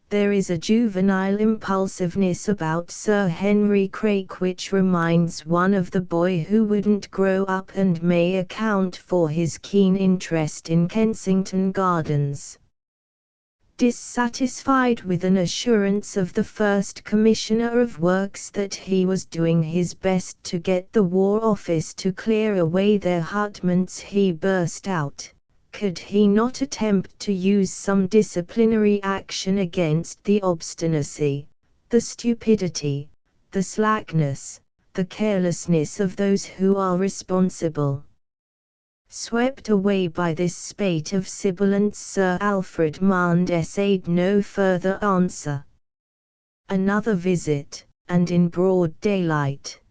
There is a juvenile impulsiveness about Sir Henry Craik which reminds one of the boy who wouldn't grow up and may account for his keen interest in Kensington Gardens. Dissatisfied with an assurance of the first Commissioner of Works that he was doing his best to get the War Office to clear away their hutments, he burst out, could he not attempt to use some disciplinary action against the obstinacy, the stupidity, the slackness, the carelessness of those who are responsible? Swept away by this spate of sibilants, Sir Alfred Mand essayed no further answer. Another visit, and in broad daylight.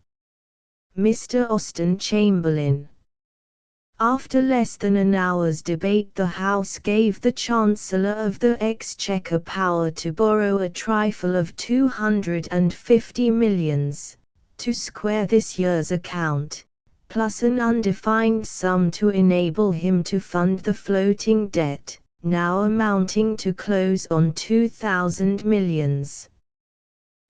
Mr. Austen Chamberlain. After less than an hour's debate, the House gave the Chancellor of the Exchequer power to borrow a trifle of 250 millions, to square this year's account, plus an undefined sum to enable him to fund the floating debt, now amounting to close on 2,000 millions.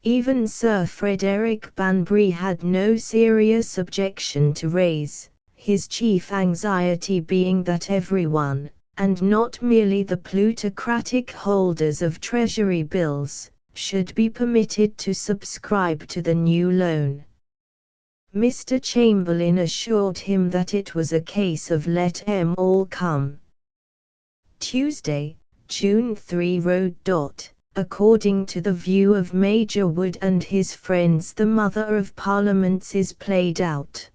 Even Sir Frederick Banbury had no serious objection to raise, his chief anxiety being that everyone, and not merely the plutocratic holders of Treasury bills, should be permitted to subscribe to the new loan. Mr. Chamberlain assured him that it was a case of let 'em all come. Tuesday, June 3 wrote. According to the view of Major Wood and his friends, the Mother of Parliaments is played out.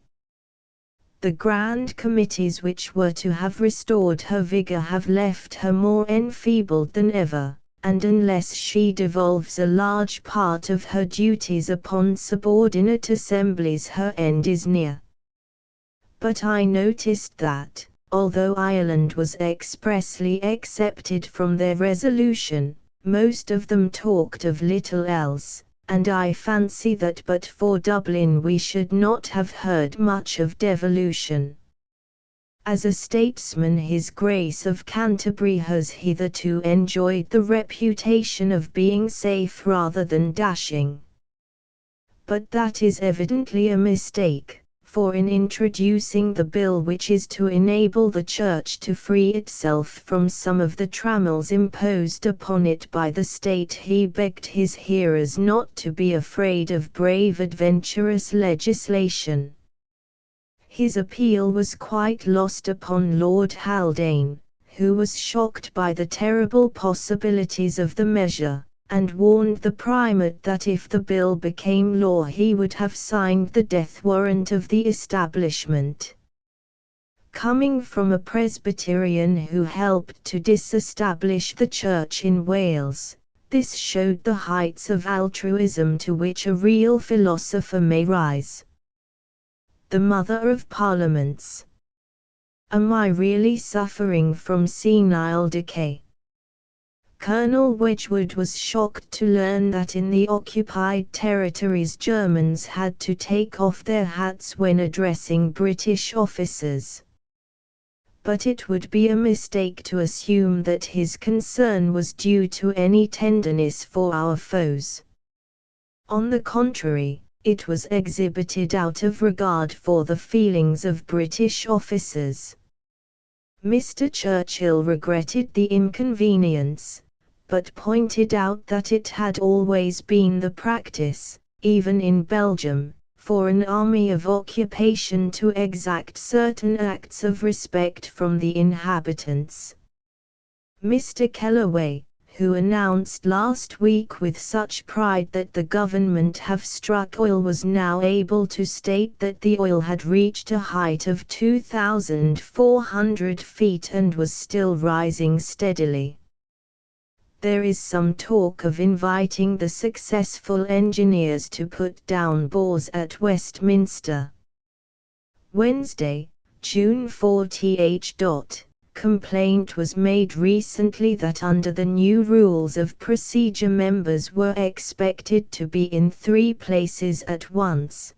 The grand committees which were to have restored her vigour have left her more enfeebled than ever, and unless she devolves a large part of her duties upon subordinate assemblies, her end is near. But I noticed that, although Ireland was expressly excepted from their resolution, most of them talked of little else, and I fancy that but for Dublin we should not have heard much of devolution. As a statesman, His Grace of Canterbury has hitherto enjoyed the reputation of being safe rather than dashing. But that is evidently a mistake, for in introducing the bill which is to enable the Church to free itself from some of the trammels imposed upon it by the state, he begged his hearers not to be afraid of brave adventurous legislation. His appeal was quite lost upon Lord Haldane, who was shocked by the terrible possibilities of the measure, and warned the Primate that if the bill became law he would have signed the death warrant of the establishment. Coming from a Presbyterian who helped to disestablish the Church in Wales, this showed the heights of altruism to which a real philosopher may rise. The Mother of Parliaments. Am I really suffering from senile decay? Colonel Wedgwood was shocked to learn that in the occupied territories Germans had to take off their hats when addressing British officers. But it would be a mistake to assume that his concern was due to any tenderness for our foes. On the contrary, it was exhibited out of regard for the feelings of British officers. Mr. Churchill regretted the inconvenience, but pointed out that it had always been the practice, even in Belgium, for an army of occupation to exact certain acts of respect from the inhabitants. Mr. Kellaway, who announced last week with such pride that the government have struck oil, was now able to state that the oil had reached a height of 2,400 feet and was still rising steadily. There is some talk of inviting the successful engineers to put down bores at Westminster. Wednesday, June 40. Complaint was made recently that under the new rules of procedure members were expected to be in 3 places at once.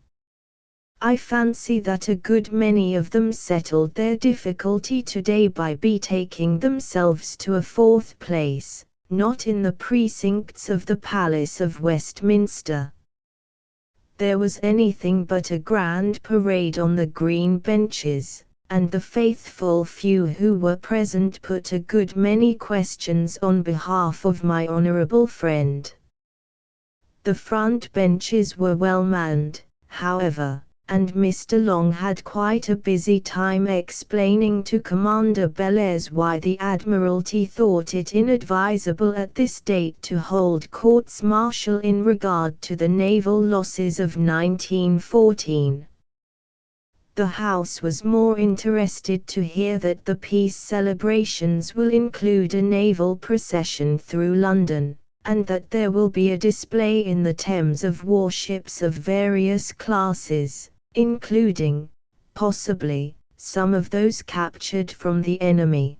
I fancy that a good many of them settled their difficulty today by betaking themselves to a 4th place, not in the precincts of the Palace of Westminster. There was anything but a grand parade on the green benches, and the faithful few who were present put a good many questions on behalf of my honourable friend. The front benches were well manned, however, and Mr. Long had quite a busy time explaining to Commander Bellairs why the Admiralty thought it inadvisable at this date to hold courts martial in regard to the naval losses of 1914. The House was more interested to hear that the peace celebrations will include a naval procession through London, and that there will be a display in the Thames of warships of various classes, including, possibly, some of those captured from the enemy.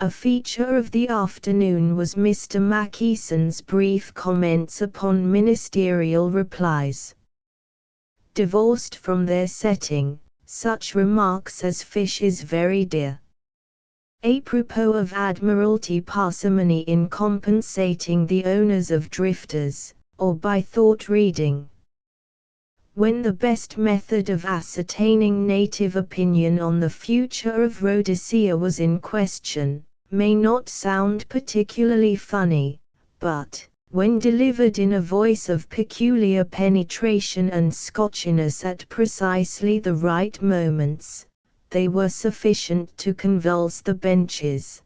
A feature of the afternoon was Mr. Mackeson's brief comments upon ministerial replies. Divorced from their setting, such remarks as fish is very dear. Apropos of Admiralty parsimony in compensating the owners of drifters, or by thought reading. When the best method of ascertaining native opinion on the future of Rhodesia was in question, may not sound particularly funny, but, when delivered in a voice of peculiar penetration and Scotchiness at precisely the right moments, they were sufficient to convulse the benches.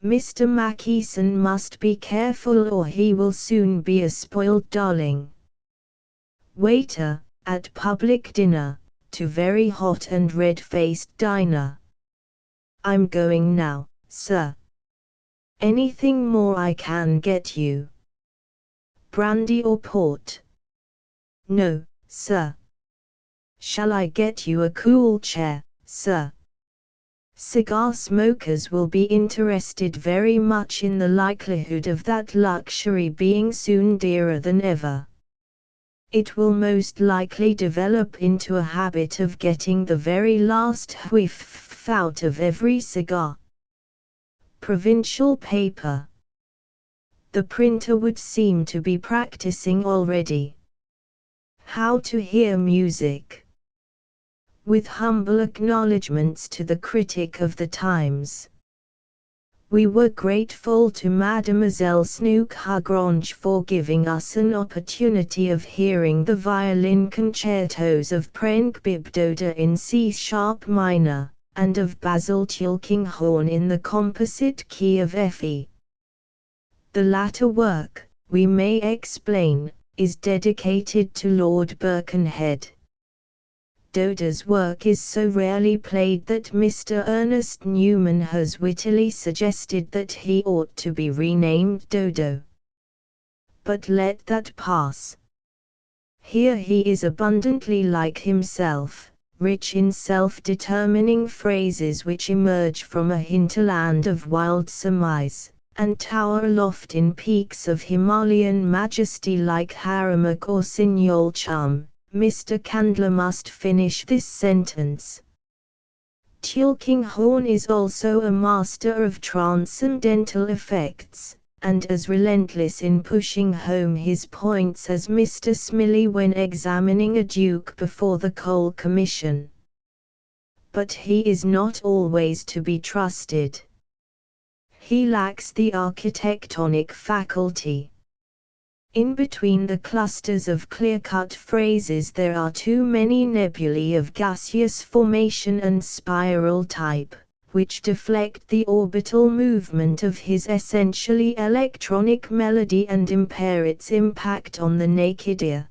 Mr. Mackeson must be careful or he will soon be a spoiled darling. Waiter, at public dinner, to very hot and red-faced diner. I'm going now, sir. Anything more I can get you? Brandy or port? No, sir. Shall I get you a cool chair, sir? Cigar smokers will be interested very much in the likelihood of that luxury being soon dearer than ever. It will most likely develop into a habit of getting the very last whiff out of every cigar. Provincial paper. The printer would seem to be practicing already. How to hear music. With humble acknowledgments to the critic of the Times. We were grateful to Mademoiselle Snooke-Hagrange for giving us an opportunity of hearing the violin concertos of Prenk-Bibdoda in C-sharp minor, and of Basil Tulkinghorn in the composite key of F-E. The latter work, we may explain, is dedicated to Lord Birkenhead. Doda's work is so rarely played that Mr. Ernest Newman has wittily suggested that he ought to be renamed Dodo. But let that pass. Here he is abundantly like himself, rich in self-determining phrases which emerge from a hinterland of wild surmise, and tower aloft in peaks of Himalayan majesty like Haramak or Signol Chum. Mr. Candler must finish this sentence. Tulkinghorn is also a master of transcendental effects, and as relentless in pushing home his points as Mr. Smillie when examining a duke before the Coal Commission. But he is not always to be trusted. He lacks the architectonic faculty. In between the clusters of clear-cut phrases there are too many nebulae of gaseous formation and spiral type, which deflect the orbital movement of his essentially electronic melody and impair its impact on the naked ear.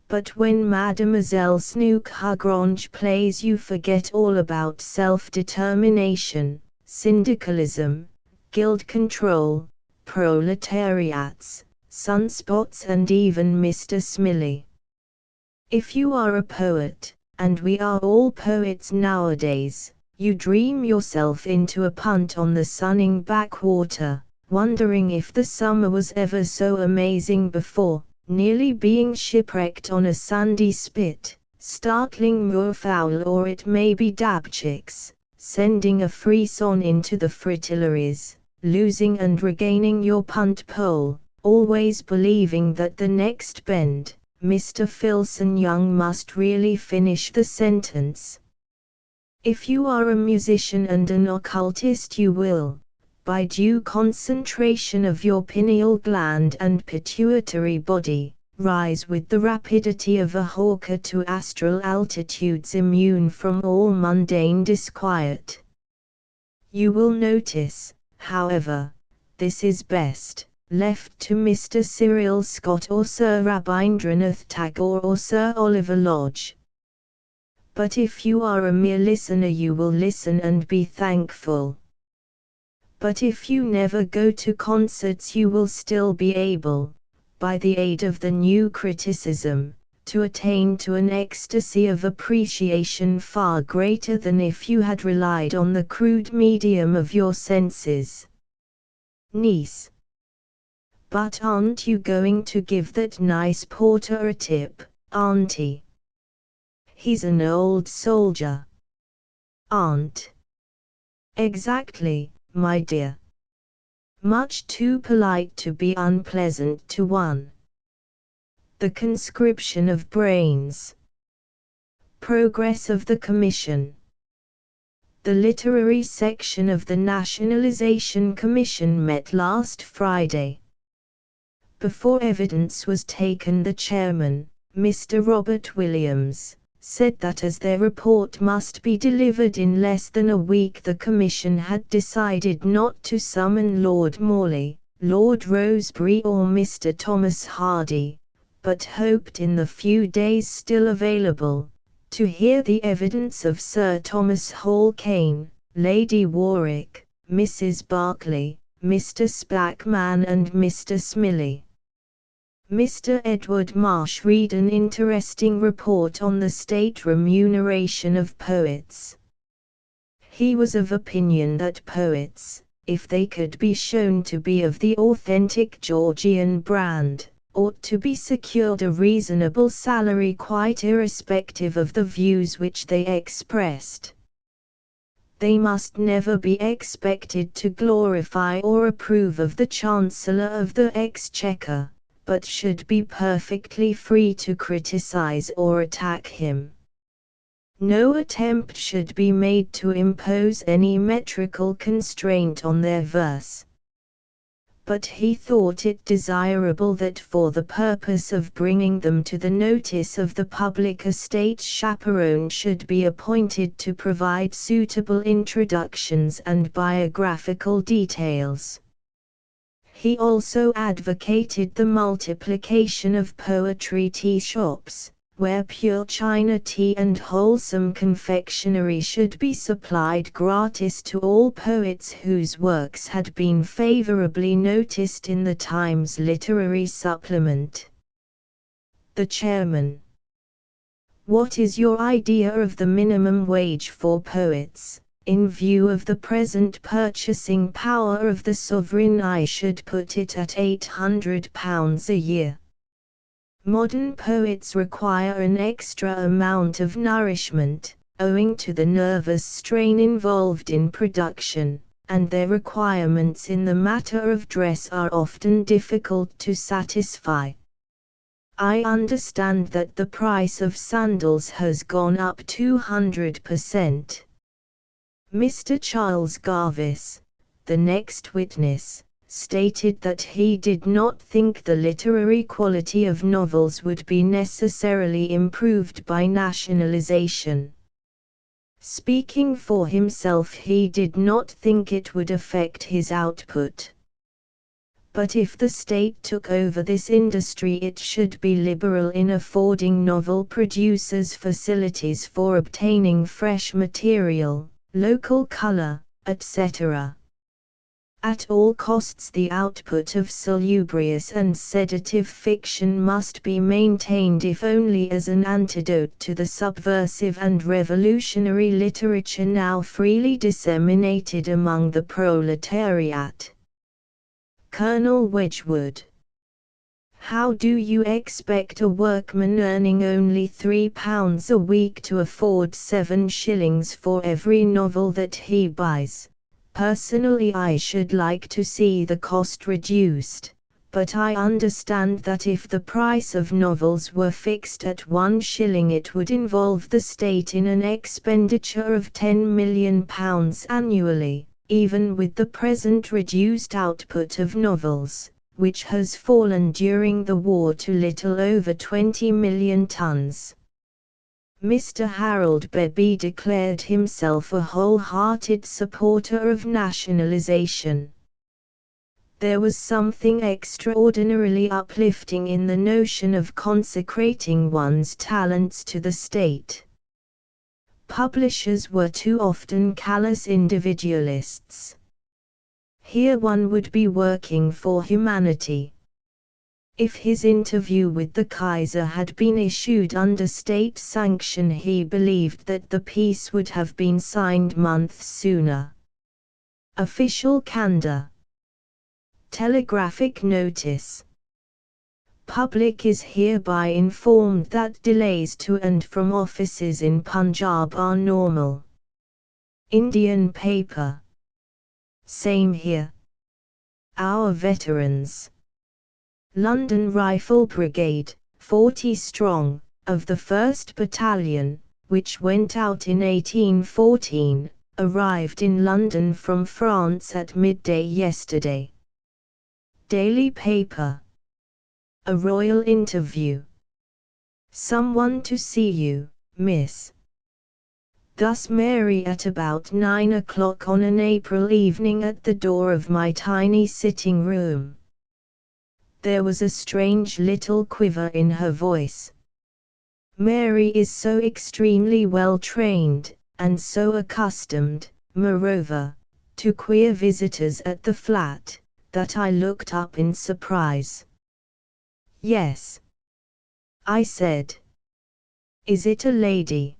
But when Mademoiselle Snooke-Hagrange plays you forget all about self-determination, syndicalism, guild control, proletariats, sunspots and even Mr. Smillie. If you are a poet, and we are all poets nowadays, you dream yourself into a punt on the sunning backwater, wondering if the summer was ever so amazing before, nearly being shipwrecked on a sandy spit, startling moorfowl or it may be dabchicks, sending a frisson into the fritillaries, losing and regaining your punt pole, always believing that the next bend, Mr. Filson Young must really finish the sentence. If you are a musician and an occultist you will, by due concentration of your pineal gland and pituitary body, rise with the rapidity of a hawker to astral altitudes immune from all mundane disquiet. You will notice, however, this is best left to Mr. Cyril Scott or Sir Rabindranath Tagore or Sir Oliver Lodge. But if you are a mere listener you will listen and be thankful. But if you never go to concerts you will still be able, by the aid of the new criticism, to attain to an ecstasy of appreciation far greater than if you had relied on the crude medium of your senses. Niece. But aren't you going to give that nice porter a tip, auntie? He's an old soldier. Aunt. Exactly, my dear. Much too polite to be unpleasant to one. The conscription of brains. Progress of the Commission. The literary section of the Nationalization Commission met last Friday. Before evidence was taken, the chairman, Mr. Robert Williams, said that as their report must be delivered in less than a week, the Commission had decided not to summon Lord Morley, Lord Rosebery or Mr. Thomas Hardy, but hoped in the few days still available, to hear the evidence of Sir Thomas Hall Caine, Lady Warwick, Mrs. Berkeley, Mr. Splackman and Mr. Smillie. Mr. Edward Marsh read an interesting report on the state remuneration of poets. He was of opinion that poets, if they could be shown to be of the authentic Georgian brand, ought to be secured a reasonable salary quite irrespective of the views which they expressed. They must never be expected to glorify or approve of the Chancellor of the Exchequer, but should be perfectly free to criticize or attack him. No attempt should be made to impose any metrical constraint on their verse. But he thought it desirable that for the purpose of bringing them to the notice of the public, a state chaperone should be appointed to provide suitable introductions and biographical details. He also advocated the multiplication of poetry tea shops, where pure China tea and wholesome confectionery should be supplied gratis to all poets whose works had been favorably noticed in the Times Literary Supplement. The chairman: What is your idea of the minimum wage for poets? In view of the present purchasing power of the sovereign, I should put it at £800 a year. Modern poets require an extra amount of nourishment, owing to the nervous strain involved in production, and their requirements in the matter of dress are often difficult to satisfy. I understand that the price of sandals has gone up 200%. Mr. Charles Garvis, the next witness, stated that he did not think the literary quality of novels would be necessarily improved by nationalization. Speaking for himself, he did not think it would affect his output. But if the state took over this industry, it should be liberal in affording novel producers facilities for obtaining fresh material, local color, etc. At all costs, the output of salubrious and sedative fiction must be maintained, if only as an antidote to the subversive and revolutionary literature now freely disseminated among the proletariat. Colonel Wedgwood: How do you expect a workman earning only £3 a week to afford 7 shillings for every novel that he buys? Personally, I should like to see the cost reduced, but I understand that if the price of novels were fixed at 1 shilling, it would involve the state in an expenditure of £10 million annually, even with the present reduced output of novels, which has fallen during the war to little over 20 million tons. Mr. Harold Beebe declared himself a wholehearted supporter of nationalization. There was something extraordinarily uplifting in the notion of consecrating one's talents to the state. Publishers were too often callous individualists. Here one would be working for humanity. If his interview with the Kaiser had been issued under state sanction, he believed that the peace would have been signed months sooner. Official candor. Telegraphic notice. Public is hereby informed that delays to and from offices in Punjab are normal. Indian paper. Same here. Our veterans. London Rifle Brigade, 40 strong, of the 1st Battalion, which went out in 1814, arrived in London from France at midday yesterday. Daily paper. A royal interview. Someone to see you, miss. Thus Mary at about 9 o'clock on an April evening at the door of my tiny sitting room. There was a strange little quiver in her voice. Mary is so extremely well trained, and so accustomed, moreover, to queer visitors at the flat, that I looked up in surprise. Yes, I said. Is it a lady?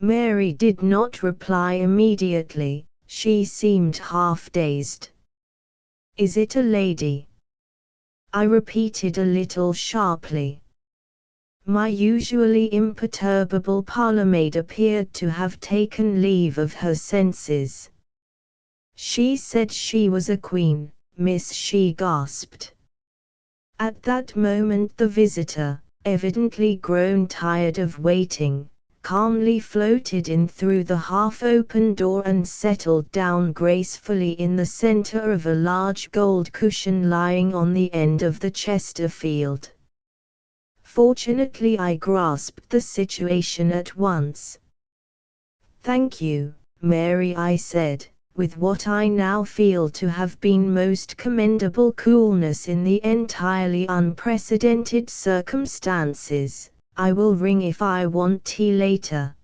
Mary did not reply immediately, she seemed half dazed. Is it a lady? I repeated a little sharply. My usually imperturbable parlourmaid appeared to have taken leave of her senses. She said she was a queen, miss, she gasped. At that moment the visitor, evidently grown tired of waiting, calmly floated in through the half-open door and settled down gracefully in the center of a large gold cushion lying on the end of the Chesterfield. Fortunately I grasped the situation at once. Thank you, Mary, I said, with what I now feel to have been most commendable coolness in the entirely unprecedented circumstances. I will ring if I want tea later.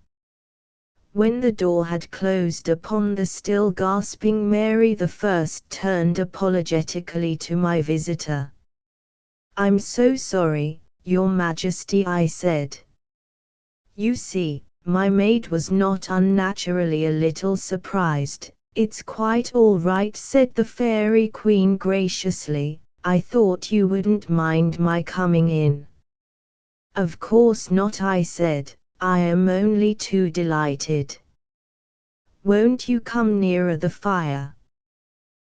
When the door had closed upon the still gasping Mary, the first turned apologetically to my visitor. I'm so sorry, Your Majesty, I said. You see, my maid was not unnaturally a little surprised. It's quite all right, said the Fairy Queen graciously. I thought you wouldn't mind my coming in. Of course not, I said, I am only too delighted. Won't you come nearer the fire?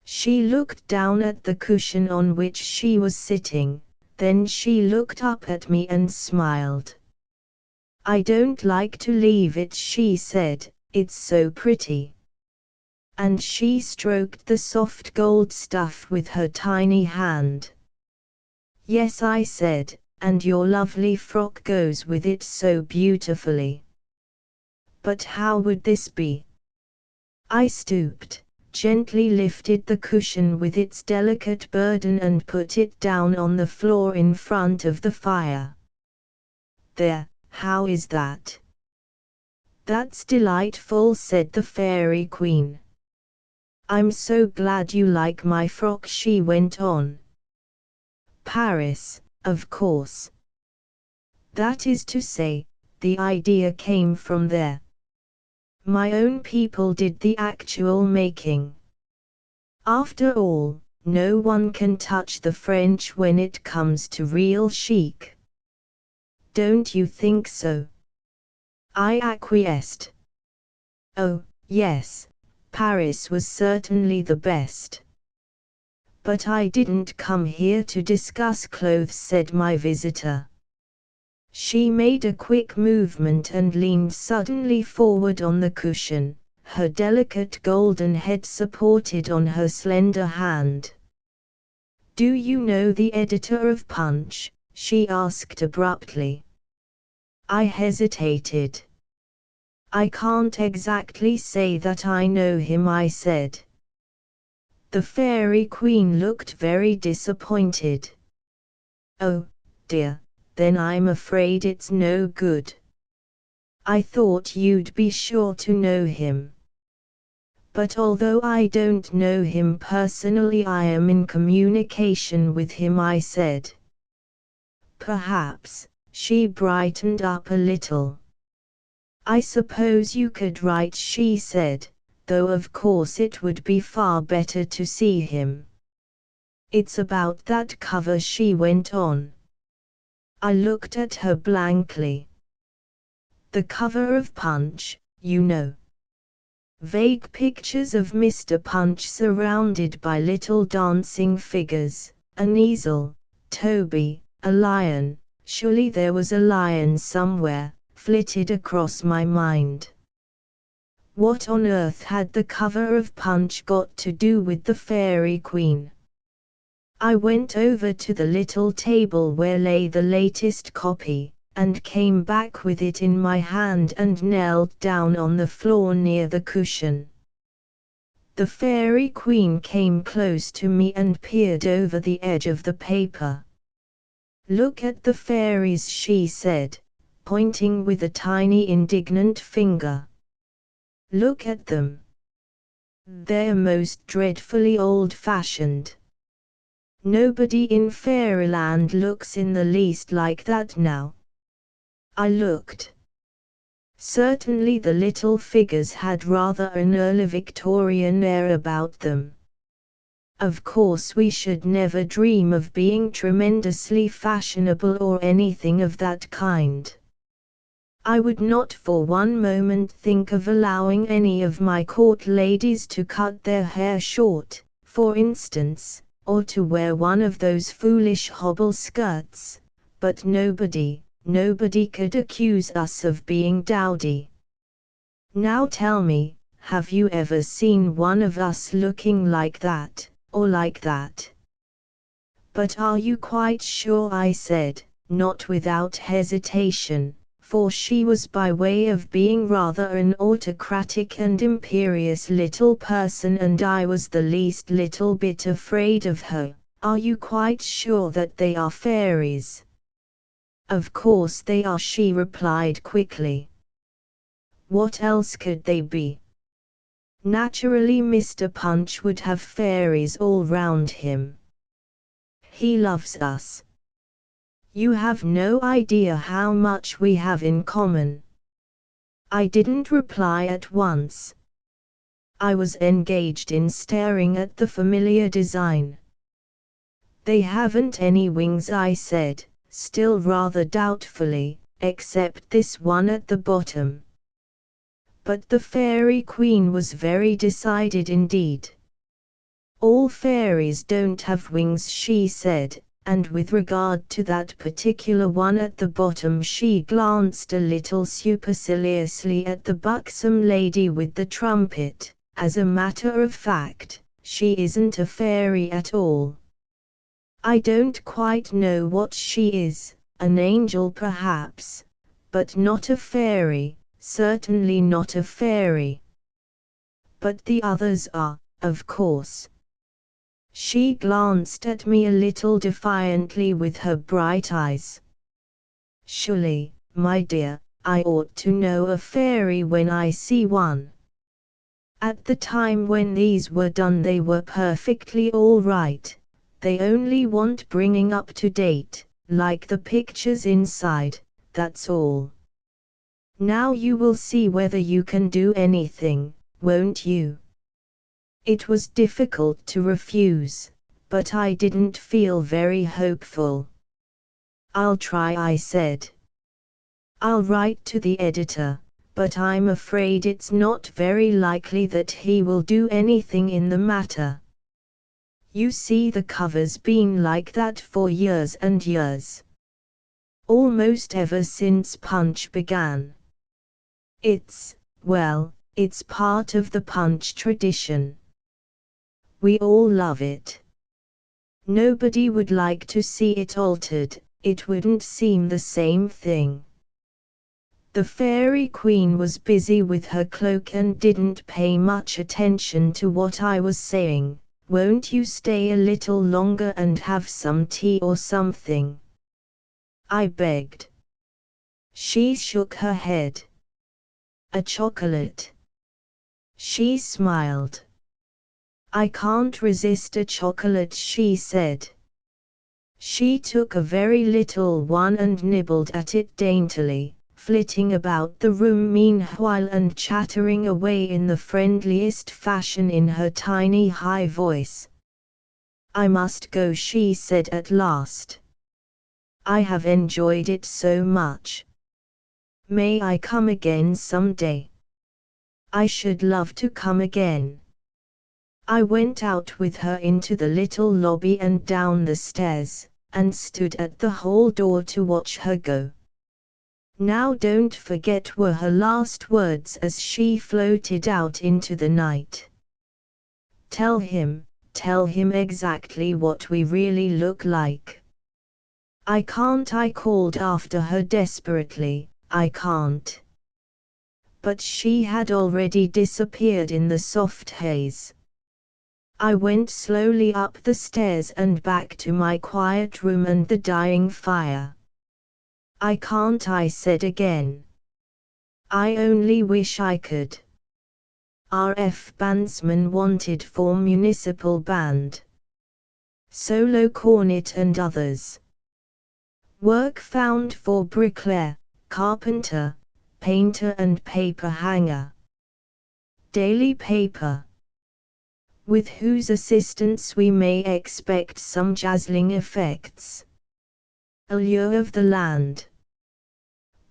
She looked down at the cushion on which she was sitting, then she looked up at me and smiled. I don't like to leave it, she said, it's so pretty. And she stroked the soft gold stuff with her tiny hand. Yes, I said, and your lovely frock goes with it so beautifully. But how would this be? I stooped, gently lifted the cushion with its delicate burden and put it down on the floor in front of the fire. There, how is that? That's delightful, said the Fairy Queen. I'm so glad you like my frock, she went on. Paris, of course. That is to say, the idea came from there. My own people did the actual making. After all, no one can touch the French when it comes to real chic. Don't you think so? I acquiesced. Oh, yes, Paris was certainly the best. But I didn't come here to discuss clothes, said my visitor. She made a quick movement and leaned suddenly forward on the cushion, her delicate golden head supported on her slender hand. Do you know the editor of Punch? She asked abruptly. I hesitated. I can't exactly say that I know him, I said. The Fairy Queen looked very disappointed. Oh, dear, then I'm afraid it's no good. I thought you'd be sure to know him. But although I don't know him personally, I am in communication with him, I said. Perhaps, she brightened up a little. I suppose you could write, she said, though of course it would be far better to see him. It's about that cover, she went on. I looked at her blankly. The cover of Punch, you know. Vague pictures of Mr. Punch surrounded by little dancing figures, an easel, Toby, a lion, surely there was a lion somewhere, flitted across my mind. What on earth had the cover of Punch got to do with the Fairy Queen? I went over to the little table where lay the latest copy, and came back with it in my hand and knelt down on the floor near the cushion. The Fairy Queen came close to me and peered over the edge of the paper. "Look at the fairies," she said, pointing with a tiny indignant finger. "Look at them. They're most dreadfully old-fashioned. Nobody in Fairyland looks in the least like that now." I looked. Certainly the little figures had rather an early Victorian air about them. Of course we should never dream of being tremendously fashionable or anything of that kind. I would not for one moment think of allowing any of my court ladies to cut their hair short, for instance, or to wear one of those foolish hobble skirts, but nobody could accuse us of being dowdy. Now tell me, have you ever seen one of us looking like that, or like that? But are you quite sure? I said, not without hesitation, for she was by way of being rather an autocratic and imperious little person and I was the least little bit afraid of her. Are you quite sure that they are fairies? Of course they are, she replied quickly. What else could they be? Naturally Mr. Punch would have fairies all round him. He loves us. You have no idea how much we have in common. I didn't reply at once. I was engaged in staring at the familiar design. They haven't any wings, I said, still rather doubtfully, except this one at the bottom. But the Fairy Queen was very decided indeed. All fairies don't have wings, she said, and with regard to that particular one at the bottom she glanced a little superciliously at the buxom lady with the trumpet. As a matter of fact, she isn't a fairy at all. I don't quite know what she is, an angel perhaps, but not a fairy, certainly not a fairy. But the others are, of course. She glanced at me a little defiantly with her bright eyes. Surely, my dear, I ought to know a fairy when I see one. At the time when these were done they were perfectly all right. They only want bringing up to date, like the pictures inside, that's all. Now you will see whether you can do anything, won't you? It was difficult to refuse, but I didn't feel very hopeful. I'll try, I said. I'll write to the editor, but I'm afraid it's not very likely that he will do anything in the matter. You see, the cover's been like that for years and years. Almost ever since Punch began. It's part of the Punch tradition. We all love it. Nobody would like to see it altered, it wouldn't seem the same thing. The Fairy Queen was busy with her cloak and didn't pay much attention to what I was saying. Won't you stay a little longer and have some tea or something? I begged. She shook her head. A chocolate. She smiled. I can't resist a chocolate, she said. She took a very little one and nibbled at it daintily, flitting about the room meanwhile and chattering away in the friendliest fashion in her tiny high voice. "I must go," she said at last. "I have enjoyed it so much. May I come again some day?" "I should love to come again." I went out with her into the little lobby and down the stairs, and stood at the hall door to watch her go. "Now don't forget," were her last words as she floated out into the night. Tell him exactly what we really look like." "I can't," I called after her desperately, "I can't." But she had already disappeared in the soft haze. I went slowly up the stairs and back to my quiet room and the dying fire. "I can't," I said again. "I only wish I could." RF bandsman wanted for municipal band. Solo cornet and others. Work found for bricklayer, carpenter, painter and paper hanger. Daily paper. With whose assistance we may expect some dazzling effects. Allure of the land.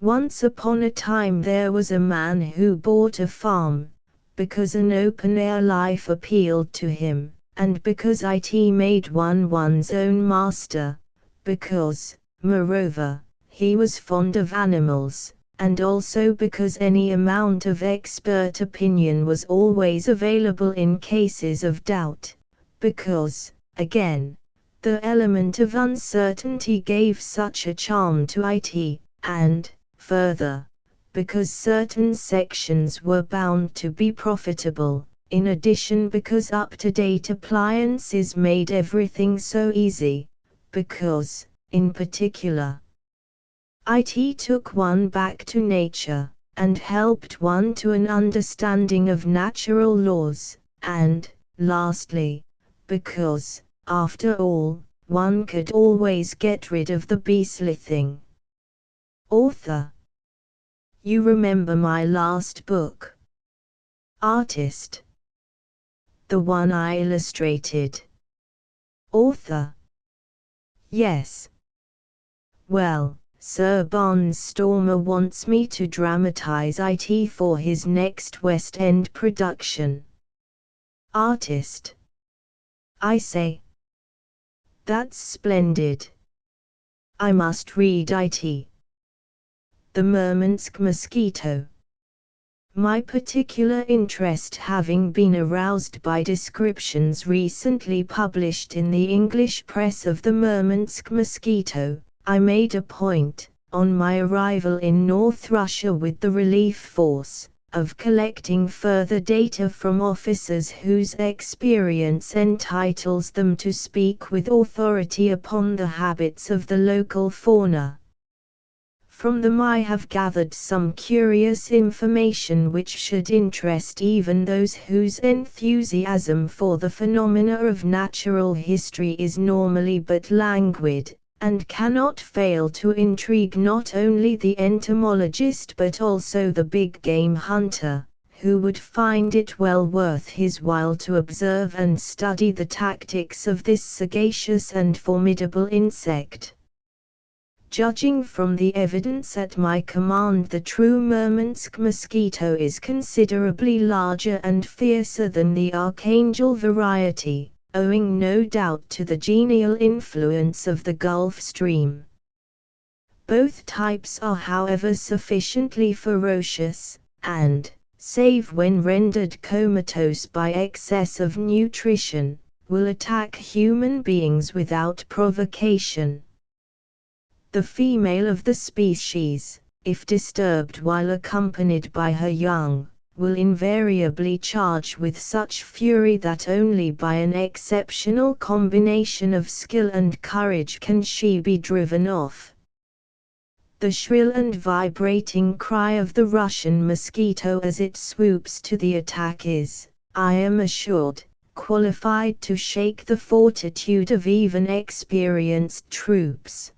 Once upon a time there was a man who bought a farm, because an open-air life appealed to him, and because it made one one's own master, because, moreover, he was fond of animals, and also because any amount of expert opinion was always available in cases of doubt, because, again, the element of uncertainty gave such a charm to it, and, further, because certain sections were bound to be profitable, in addition because up-to-date appliances made everything so easy, because, in particular, it took one back to nature, and helped one to an understanding of natural laws, and, lastly, because, after all, one could always get rid of the beastly thing. Author. You remember my last book? Artist. The one I illustrated. Author. Yes. Well, Sir Barnstormer wants me to dramatize it for his next West End production. Artist. I say. That's splendid. I must read it. The Murmansk Mosquito. My particular interest having been aroused by descriptions recently published in the English press of the Murmansk mosquito, I made a point, on my arrival in North Russia with the relief force, of collecting further data from officers whose experience entitles them to speak with authority upon the habits of the local fauna. From them I have gathered some curious information which should interest even those whose enthusiasm for the phenomena of natural history is normally but languid, and cannot fail to intrigue not only the entomologist but also the big game hunter, who would find it well worth his while to observe and study the tactics of this sagacious and formidable insect. Judging from the evidence at my command, the true Murmansk mosquito is considerably larger and fiercer than the Archangel variety, owing no doubt to the genial influence of the Gulf Stream. Both types are however sufficiently ferocious, and, save when rendered comatose by excess of nutrition, will attack human beings without provocation. The female of the species, if disturbed while accompanied by her young, will invariably charge with such fury that only by an exceptional combination of skill and courage can she be driven off. The shrill and vibrating cry of the Russian mosquito as it swoops to the attack is, I am assured, qualified to shake the fortitude of even experienced troops.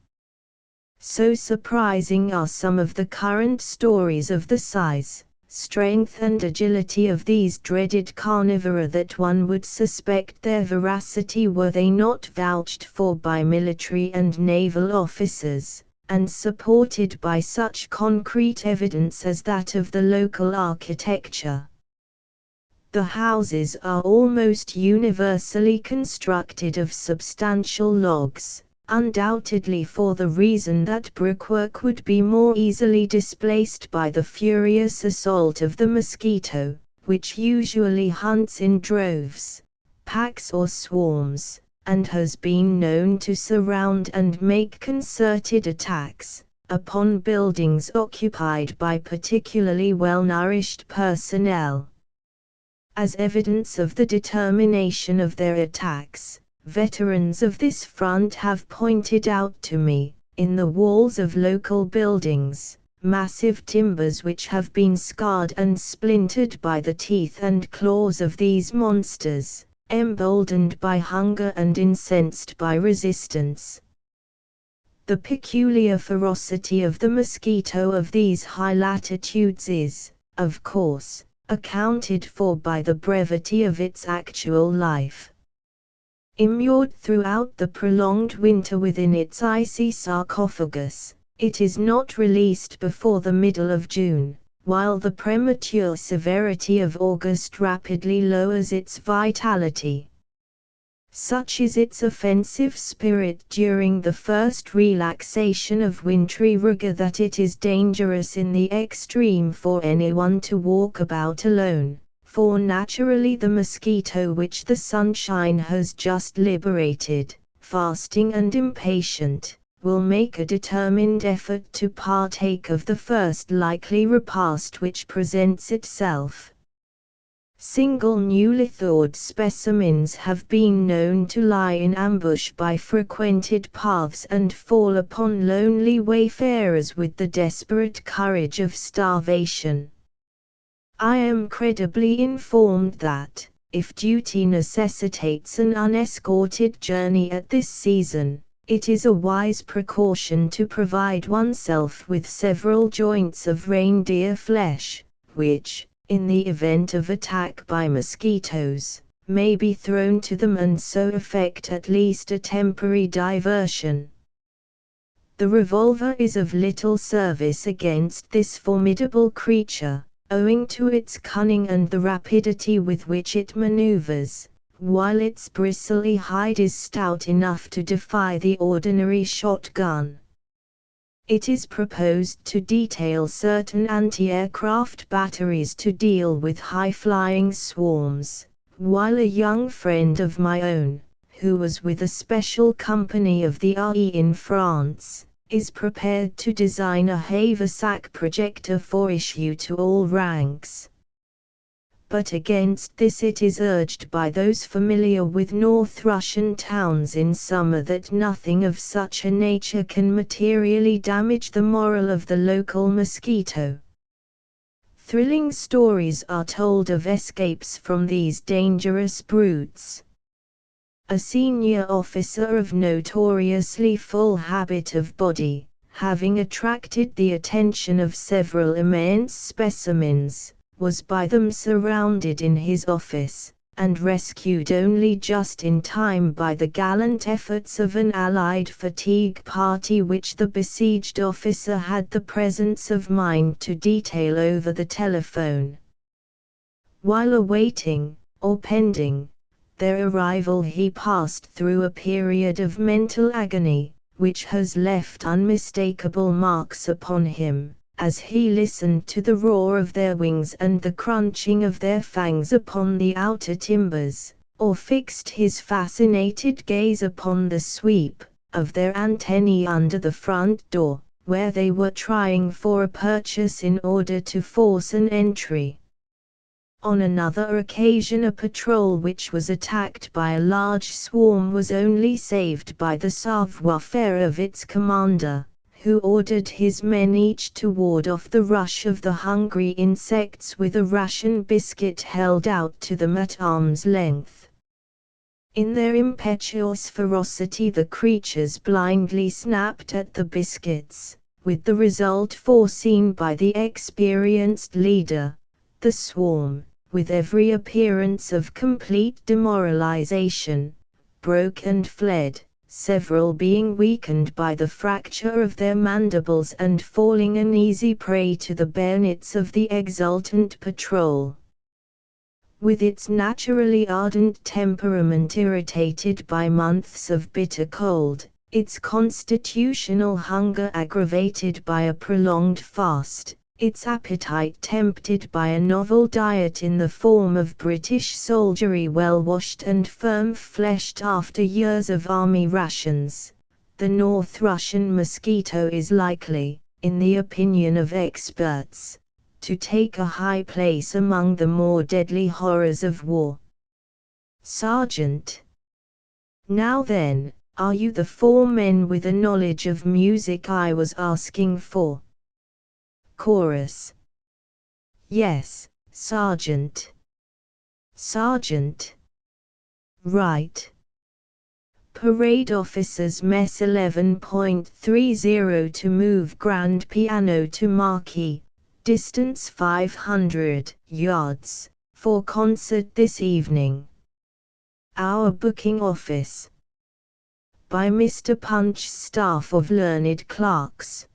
So surprising are some of the current stories of the size, strength and agility of these dreaded carnivora that one would suspect their veracity were they not vouched for by military and naval officers, and supported by such concrete evidence as that of the local architecture. The houses are almost universally constructed of substantial logs, undoubtedly for the reason that brickwork would be more easily displaced by the furious assault of the mosquito, which usually hunts in droves, packs or swarms, and has been known to surround and make concerted attacks upon buildings occupied by particularly well-nourished personnel. As evidence of the determination of their attacks, veterans of this front have pointed out to me, in the walls of local buildings, massive timbers which have been scarred and splintered by the teeth and claws of these monsters, emboldened by hunger and incensed by resistance. The peculiar ferocity of the mosquito of these high latitudes is, of course, accounted for by the brevity of its actual life. Immured throughout the prolonged winter within its icy sarcophagus, it is not released before the middle of June, while the premature severity of August rapidly lowers its vitality. Such is its offensive spirit during the first relaxation of wintry rigor that it is dangerous in the extreme for anyone to walk about alone, for naturally the mosquito which the sunshine has just liberated, fasting and impatient, will make a determined effort to partake of the first likely repast which presents itself. Single newly thawed specimens have been known to lie in ambush by frequented paths and fall upon lonely wayfarers with the desperate courage of starvation. I am credibly informed that, if duty necessitates an unescorted journey at this season, it is a wise precaution to provide oneself with several joints of reindeer flesh, which, in the event of attack by mosquitoes, may be thrown to them and so effect at least a temporary diversion. The revolver is of little service against this formidable creature, owing to its cunning and the rapidity with which it maneuvers, while its bristly hide is stout enough to defy the ordinary shotgun. It is proposed to detail certain anti-aircraft batteries to deal with high-flying swarms, while a young friend of my own, who was with a special company of the RE in France, is prepared to design a haversack projector for issue to all ranks. But against this it is urged by those familiar with North Russian towns in summer that nothing of such a nature can materially damage the morale of the local mosquito. Thrilling stories are told of escapes from these dangerous brutes. A senior officer of notoriously full habit of body, having attracted the attention of several immense specimens, was by them surrounded in his office, and rescued only just in time by the gallant efforts of an allied fatigue party which the besieged officer had the presence of mind to detail over the telephone. While awaiting, or pending, their arrival he passed through a period of mental agony, which has left unmistakable marks upon him, as he listened to the roar of their wings and the crunching of their fangs upon the outer timbers, or fixed his fascinated gaze upon the sweep of their antennae under the front door, where they were trying for a purchase in order to force an entry. On another occasion a patrol which was attacked by a large swarm was only saved by the savoir-faire of its commander, who ordered his men each to ward off the rush of the hungry insects with a ration biscuit held out to them at arm's length. In their impetuous ferocity the creatures blindly snapped at the biscuits, with the result foreseen by the experienced leader. The swarm, with every appearance of complete demoralization, broke and fled, several being weakened by the fracture of their mandibles and falling an easy prey to the bayonets of the exultant patrol. With its naturally ardent temperament irritated by months of bitter cold, its constitutional hunger aggravated by a prolonged fast, its appetite tempted by a novel diet in the form of British soldiery well washed and firm-fleshed after years of army rations, the North Russian mosquito is likely, in the opinion of experts, to take a high place among the more deadly horrors of war. Sergeant. Now then, are you the 4 men with a knowledge of music I was asking for? Chorus. Yes, Sergeant. Sergeant. Right. Parade Officers Mess 11.30 to move grand piano to marquee. Distance 500 yards, for concert this evening. Our booking office. By Mr. Punch's staff of learned clerks.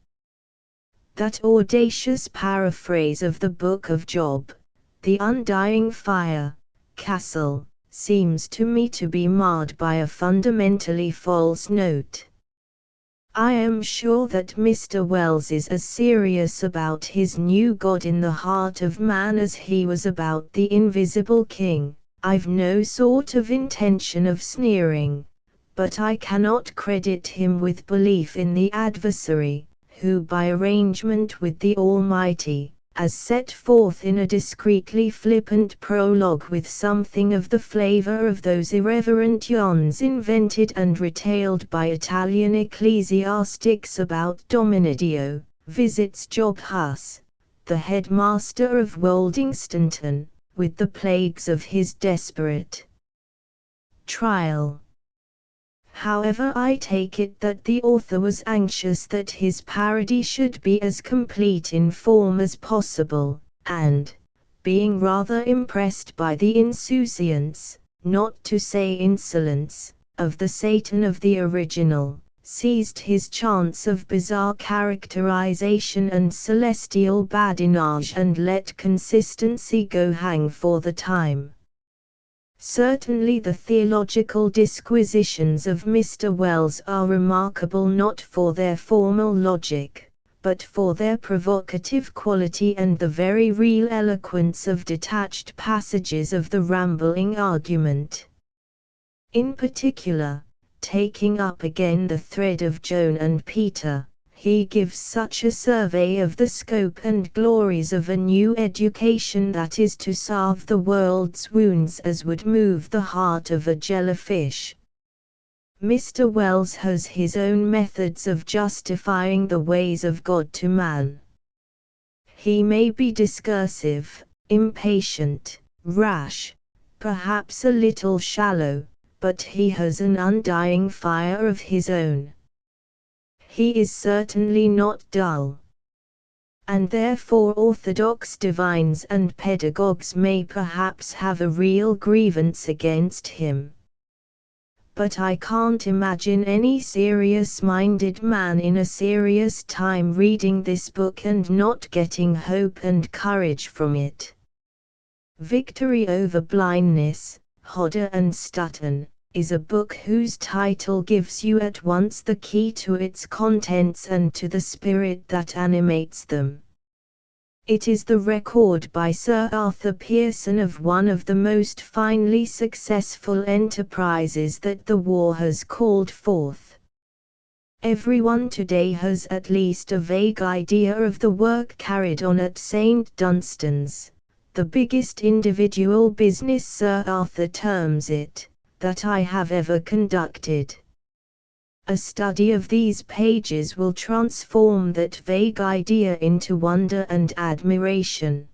That audacious paraphrase of the Book of Job, the undying fire, castle, seems to me to be marred by a fundamentally false note. I am sure that Mr. Wells is as serious about his new God in the heart of man as he was about the invisible king. I've no sort of intention of sneering, but I cannot credit him with belief in the adversary, who by arrangement with the Almighty, as set forth in a discreetly flippant prologue with something of the flavor of those irreverent yarns invented and retailed by Italian ecclesiastics about Dominadio, visits Job Huss, the headmaster of Woldingstanton, with the plagues of his desperate trial. However, I take it that the author was anxious that his parody should be as complete in form as possible, and, being rather impressed by the insouciance, not to say insolence, of the Satan of the original, seized his chance of bizarre characterization and celestial badinage and let consistency go hang for the time. Certainly the theological disquisitions of Mr. Wells are remarkable not for their formal logic, but for their provocative quality and the very real eloquence of detached passages of the rambling argument. In particular, taking up again the thread of Joan and Peter, he gives such a survey of the scope and glories of a new education that is to salve the world's wounds as would move the heart of a jellyfish. Mr. Wells has his own methods of justifying the ways of God to man. He may be discursive, impatient, rash, perhaps a little shallow, but he has an undying fire of his own. He is certainly not dull. And therefore orthodox divines and pedagogues may perhaps have a real grievance against him. But I can't imagine any serious-minded man in a serious time reading this book and not getting hope and courage from it. Victory Over Blindness, Hodder and Stutton, is a book whose title gives you at once the key to its contents and to the spirit that animates them. It is the record by Sir Arthur Pearson of one of the most finely successful enterprises that the war has called forth. Everyone today has at least a vague idea of the work carried on at St. Dunstan's, the biggest individual business Sir Arthur terms it, that I have ever conducted. A study of these pages will transform that vague idea into wonder and admiration.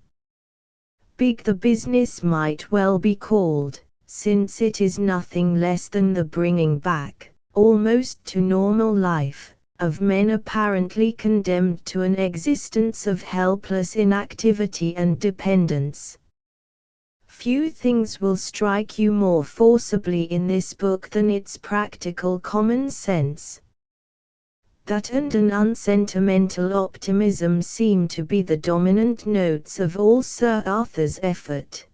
Big the business might well be called, since it is nothing less than the bringing back, almost to normal life, of men apparently condemned to an existence of helpless inactivity and dependence. Few things will strike you more forcibly in this book than its practical common sense. That and an unsentimental optimism seem to be the dominant notes of all Sir Arthur's effort.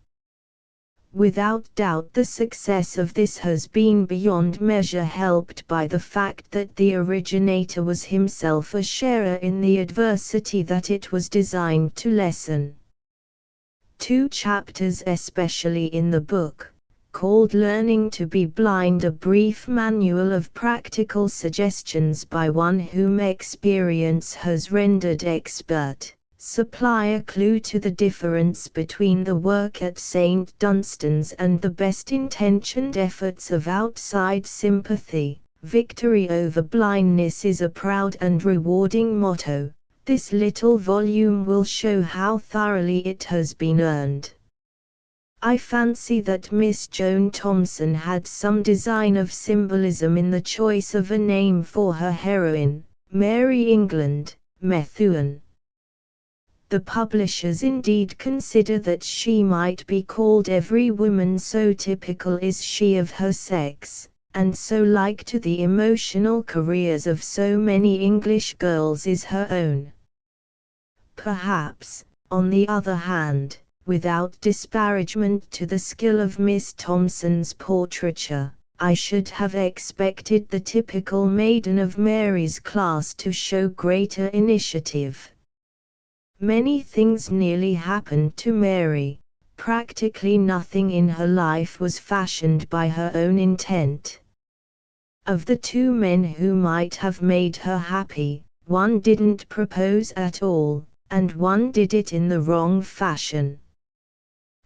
Without doubt the success of this has been beyond measure helped by the fact that the originator was himself a sharer in the adversity that it was designed to lessen. 2 chapters especially in the book, called Learning to be Blind, a brief manual of practical suggestions by one whom experience has rendered expert, supply a clue to the difference between the work at St. Dunstan's and the best-intentioned efforts of outside sympathy. Victory over blindness is a proud and rewarding motto. This little volume will show how thoroughly it has been earned. I fancy that Miss Joan Thomson had some design of symbolism in the choice of a name for her heroine, Mary England, Methuen. The publishers indeed consider that she might be called Every Woman So Typical Is She of Her Sex, and so like to the emotional careers of so many English girls is her own. Perhaps, on the other hand, without disparagement to the skill of Miss Thomson's portraiture, I should have expected the typical maiden of Mary's class to show greater initiative. Many things nearly happened to Mary. Practically nothing in her life was fashioned by her own intent. Of the 2 men who might have made her happy, one didn't propose at all, and one did it in the wrong fashion.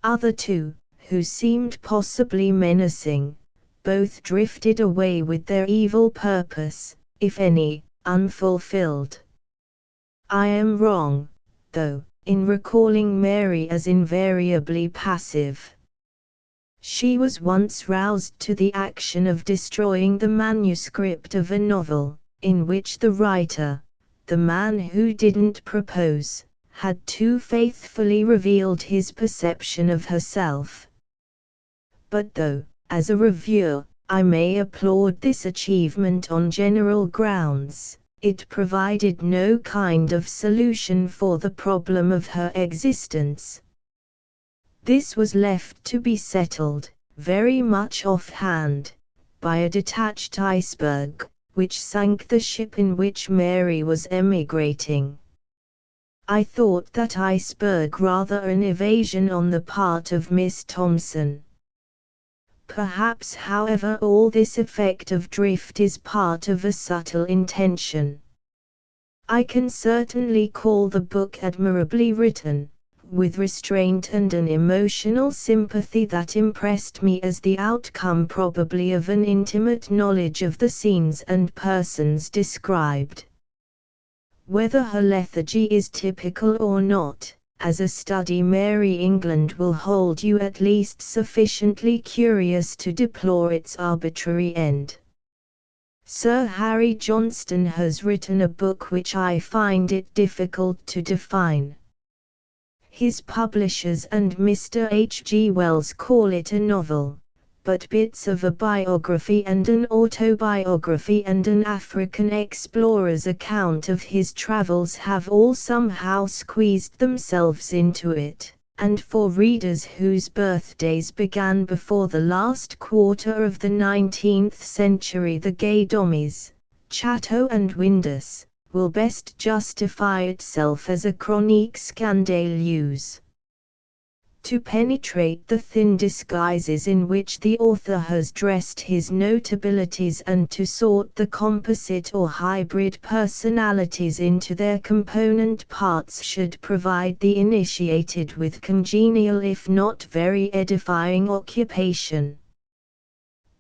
Other 2, who seemed possibly menacing, both drifted away with their evil purpose, if any, unfulfilled. I am wrong, though, in recalling Mary as invariably passive. She was once roused to the action of destroying the manuscript of a novel, in which the writer, the man who didn't propose, had too faithfully revealed his perception of herself. But though, as a reviewer, I may applaud this achievement on general grounds, it provided no kind of solution for the problem of her existence. This was left to be settled, very much offhand, by a detached iceberg, which sank the ship in which Mary was emigrating. I thought that iceberg rather an evasion on the part of Miss Thomson. Perhaps, however, all this effect of drift is part of a subtle intention. I can certainly call the book admirably written, with restraint and an emotional sympathy that impressed me as the outcome probably of an intimate knowledge of the scenes and persons described. Whether her lethargy is typical or not, as a study Mary England will hold you at least sufficiently curious to deplore its arbitrary end. Sir Harry Johnston has written a book which I find it difficult to define. His publishers and Mr. H. G. Wells call it a novel, but bits of a biography and an autobiography and an African explorer's account of his travels have all somehow squeezed themselves into it, and for readers whose birthdays began before the last quarter of the 19th century, the gay Dommies, Chatto and Windus, will best justify itself as a chronique scandaleuse. To penetrate the thin disguises in which the author has dressed his notabilities and to sort the composite or hybrid personalities into their component parts should provide the initiated with congenial if not very edifying occupation.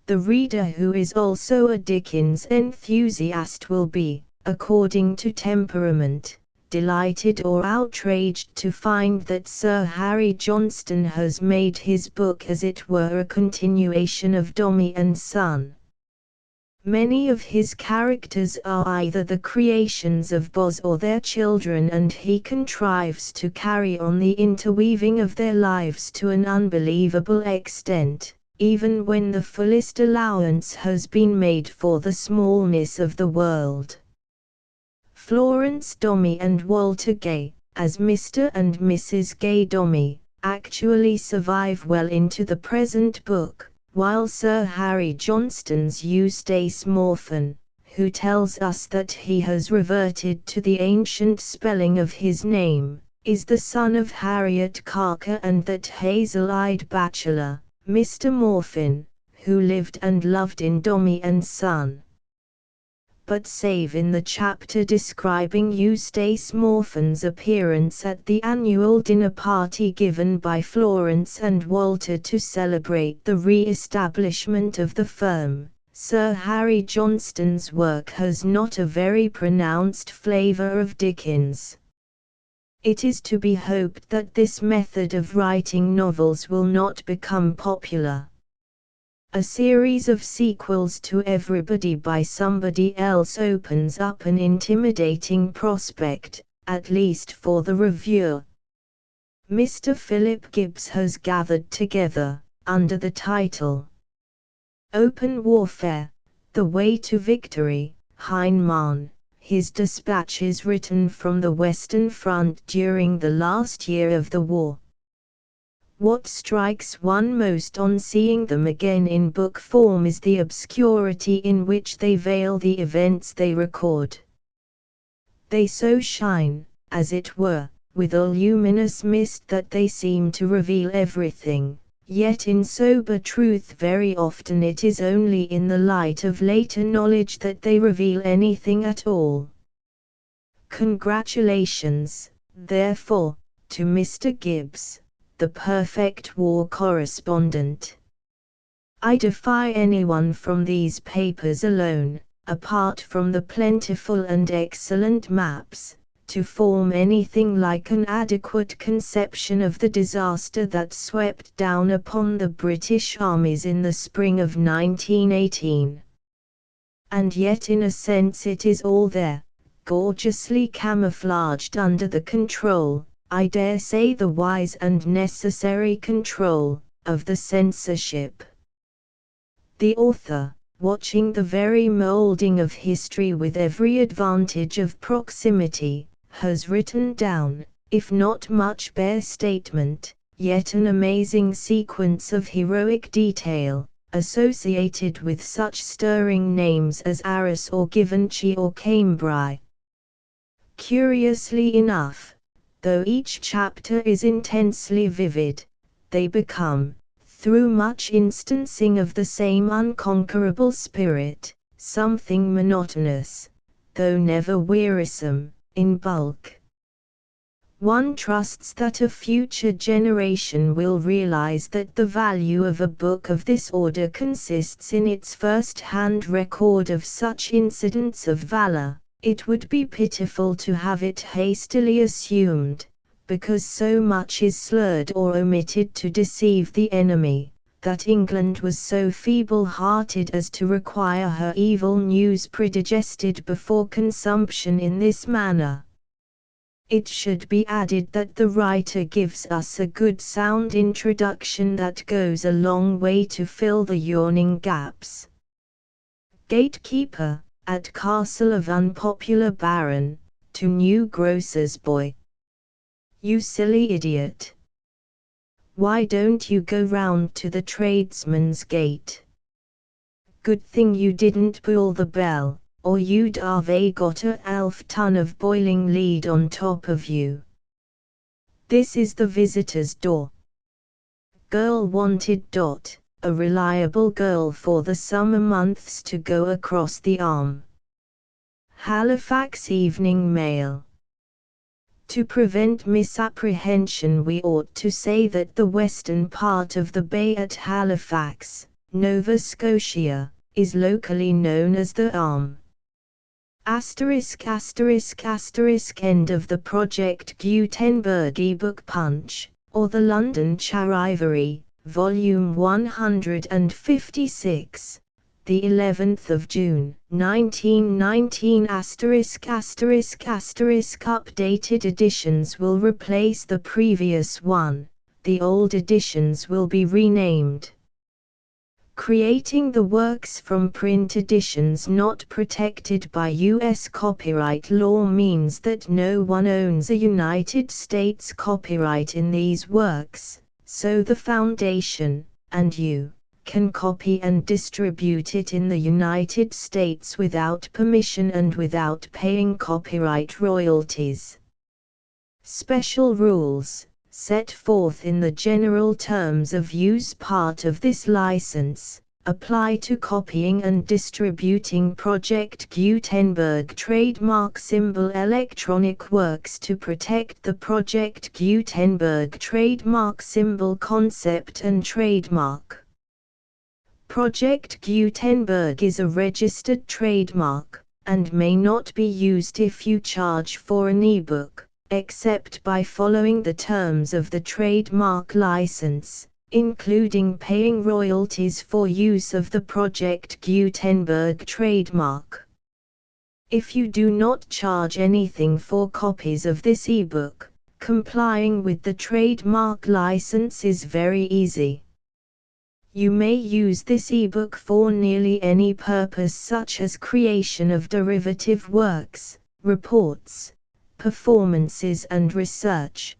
The reader who is also a Dickens enthusiast will be, according to temperament, delighted or outraged to find that Sir Harry Johnston has made his book as it were a continuation of Dombey and Son. Many of his characters are either the creations of Boz or their children, and he contrives to carry on the interweaving of their lives to an unbelievable extent, even when the fullest allowance has been made for the smallness of the world. Florence Dombey and Walter Gay, as Mr. and Mrs. Gay Dombey, actually survive well into the present book, while Sir Harry Johnston's Eustace Morphin, who tells us that he has reverted to the ancient spelling of his name, is the son of Harriet Carker, and that hazel-eyed bachelor, Mr. Morphin, who lived and loved in Dombey and Son. But save in the chapter describing Eustace Morphin's appearance at the annual dinner party given by Florence and Walter to celebrate the re-establishment of the firm, Sir Harry Johnston's work has not a very pronounced flavour of Dickens. It is to be hoped that this method of writing novels will not become popular. A series of sequels to Everybody by somebody else opens up an intimidating prospect, at least for the reviewer. Mr. Philip Gibbs has gathered together, under the title Open Warfare, The Way to Victory, Heinemann, his dispatches written from the Western Front during the last year of the war. What strikes one most on seeing them again in book form is the obscurity in which they veil the events they record. They so shine, as it were, with a luminous mist that they seem to reveal everything, yet in sober truth very often it is only in the light of later knowledge that they reveal anything at all. Congratulations, therefore, to Mr. Gibbs, the perfect war correspondent. I defy anyone from these papers alone, apart from the plentiful and excellent maps, to form anything like an adequate conception of the disaster that swept down upon the British armies in the spring of 1918. And yet in a sense it is all there, gorgeously camouflaged under the control, I dare say the wise and necessary control, of the censorship. The author, watching the very moulding of history with every advantage of proximity, has written down, if not much bare statement, yet an amazing sequence of heroic detail, associated with such stirring names as Arras or Givenchy or Cambrai. Curiously enough, though each chapter is intensely vivid, they become, through much instancing of the same unconquerable spirit, something monotonous, though never wearisome, in bulk. One trusts that a future generation will realize that the value of a book of this order consists in its first-hand record of such incidents of valor. It would be pitiful to have it hastily assumed, because so much is slurred or omitted to deceive the enemy, that England was so feeble-hearted as to require her evil news predigested before consumption in this manner. It should be added that the writer gives us a good sound introduction that goes a long way to fill the yawning gaps. Gatekeeper, at Castle of Unpopular Baron, to new grocer's boy. You silly idiot. Why don't you go round to the tradesman's gate? Good thing you didn't pull the bell, or you'd have got a half ton of boiling lead on top of you. This is the visitor's door. Girl wanted. A reliable girl for the summer months to go across the Arm. Halifax Evening Mail. To prevent misapprehension we ought to say that the western part of the bay at Halifax, Nova Scotia, is locally known as the Arm. **** End of the Project Gutenberg ebook punch, or the London Charivari, Volume 156, the 11th of June, 1919 ******** Updated editions will replace the previous one, the old editions will be renamed. Creating the works from print editions not protected by U.S. copyright law means that no one owns a United States copyright in these works, so the Foundation, and you, can copy and distribute it in the United States without permission and without paying copyright royalties. Special rules, set forth in the general terms of use part of this license, apply to copying and distributing Project Gutenberg trademark symbol electronic works to protect the Project Gutenberg trademark symbol concept and trademark. Project Gutenberg is a registered trademark, and may not be used if you charge for an ebook, except by following the terms of the trademark license, including paying royalties for use of the Project Gutenberg trademark. If you do not charge anything for copies of this ebook, complying with the trademark license is very easy. You may use this ebook for nearly any purpose such as creation of derivative works, reports, performances and research.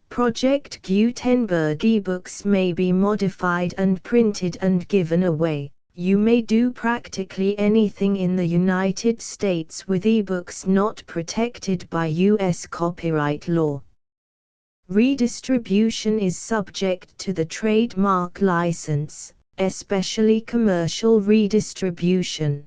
Project Gutenberg ebooks may be modified and printed and given away. You may do practically anything in the United States with ebooks not protected by U.S. copyright law. Redistribution is subject to the trademark license, especially commercial redistribution.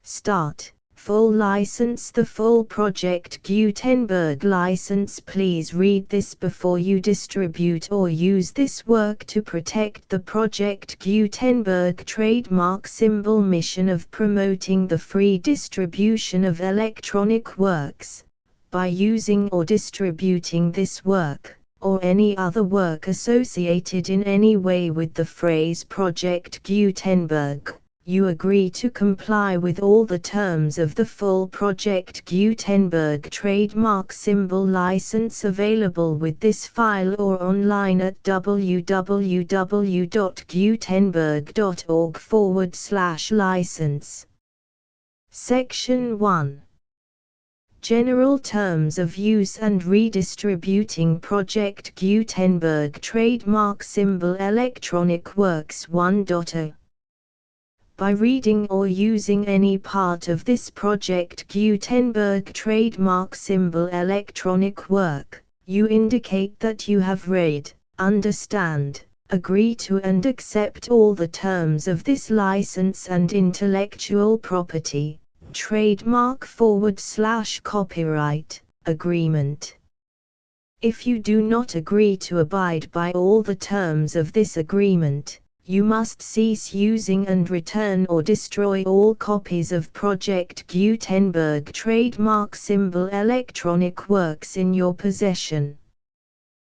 Start. Full license. The full Project Gutenberg license. Please read this before you distribute or use this work to protect the Project Gutenberg trademark symbol mission of promoting the free distribution of electronic works. By using or distributing this work, or any other work associated in any way with the phrase Project Gutenberg, you agree to comply with all the terms of the full Project Gutenberg trademark symbol license available with this file or online at www.gutenberg.org/license. Section 1. General Terms of Use and Redistributing Project Gutenberg Trademark Symbol Electronic Works 1.0. By reading or using any part of this Project Gutenberg trademark symbol electronic work, you indicate that you have read, understand, agree to and accept all the terms of this license and intellectual property, trademark/copyright, agreement. If you do not agree to abide by all the terms of this agreement, you must cease using and return or destroy all copies of Project Gutenberg trademark symbol electronic works in your possession.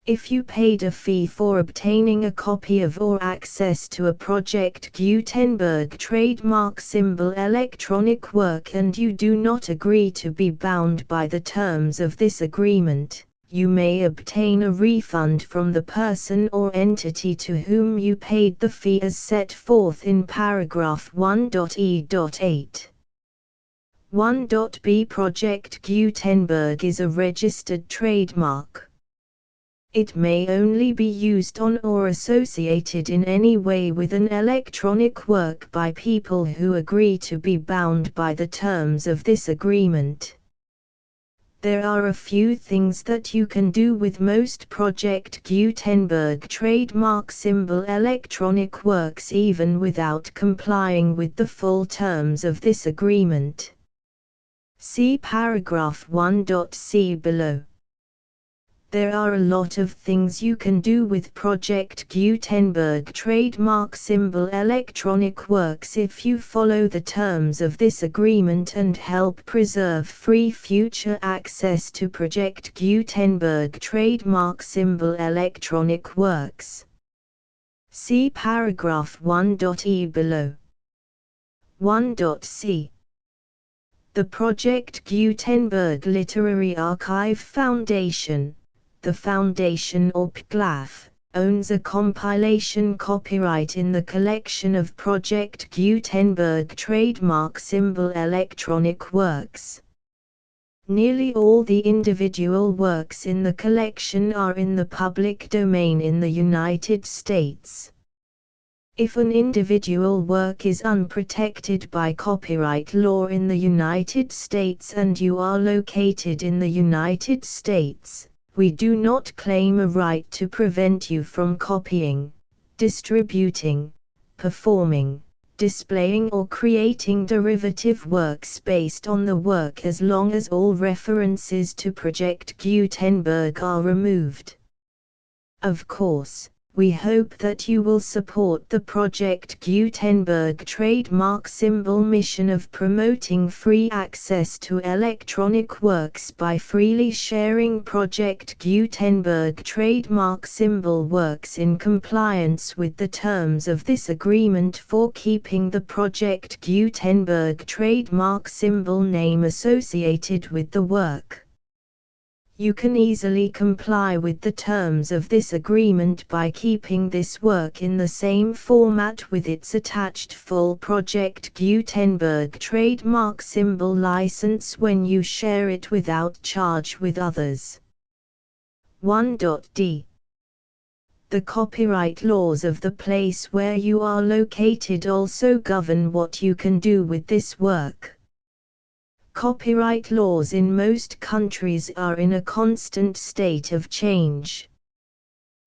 If you paid a fee for obtaining a copy of or access to a Project Gutenberg trademark symbol electronic work and you do not agree to be bound by the terms of this agreement, you may obtain a refund from the person or entity to whom you paid the fee as set forth in paragraph 1.e.8. 1.b Project Gutenberg is a registered trademark. It may only be used on or associated in any way with an electronic work by people who agree to be bound by the terms of this agreement. There are a few things that you can do with most Project Gutenberg trademark symbol electronic works even without complying with the full terms of this agreement. See paragraph 1.c below. There are a lot of things you can do with Project Gutenberg trademark symbol electronic works if you follow the terms of this agreement and help preserve free future access to Project Gutenberg trademark symbol electronic works. See paragraph 1.e below. 1.c. The Project Gutenberg Literary Archive Foundation, the foundation or PGLAF, owns a compilation copyright in the collection of Project Gutenberg trademark symbol electronic works. Nearly all the individual works in the collection are in the public domain in the United States. If an individual work is unprotected by copyright law in the United States and you are located in the United States, we do not claim a right to prevent you from copying, distributing, performing, displaying or creating derivative works based on the work as long as all references to Project Gutenberg are removed. Of course, we hope that you will support the Project Gutenberg trademark symbol mission of promoting free access to electronic works by freely sharing Project Gutenberg trademark symbol works in compliance with the terms of this agreement for keeping the Project Gutenberg trademark symbol name associated with the work. You can easily comply with the terms of this agreement by keeping this work in the same format with its attached full Project Gutenberg trademark symbol license when you share it without charge with others. 1.d. The copyright laws of the place where you are located also govern what you can do with this work. Copyright laws in most countries are in a constant state of change.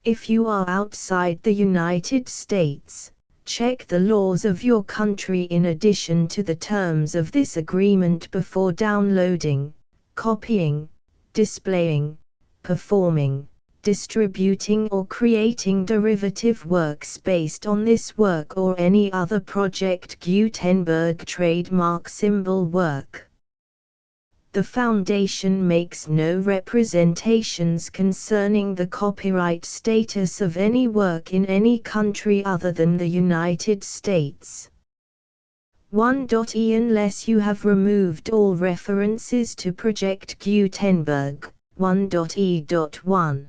If you are outside the United States, check the laws of your country in addition to the terms of this agreement before downloading, copying, displaying, performing, distributing or creating derivative works based on this work or any other Project Gutenberg trademark symbol work. The Foundation makes no representations concerning the copyright status of any work in any country other than the United States. 1.e Unless you have removed all references to Project Gutenberg. 1.e.1.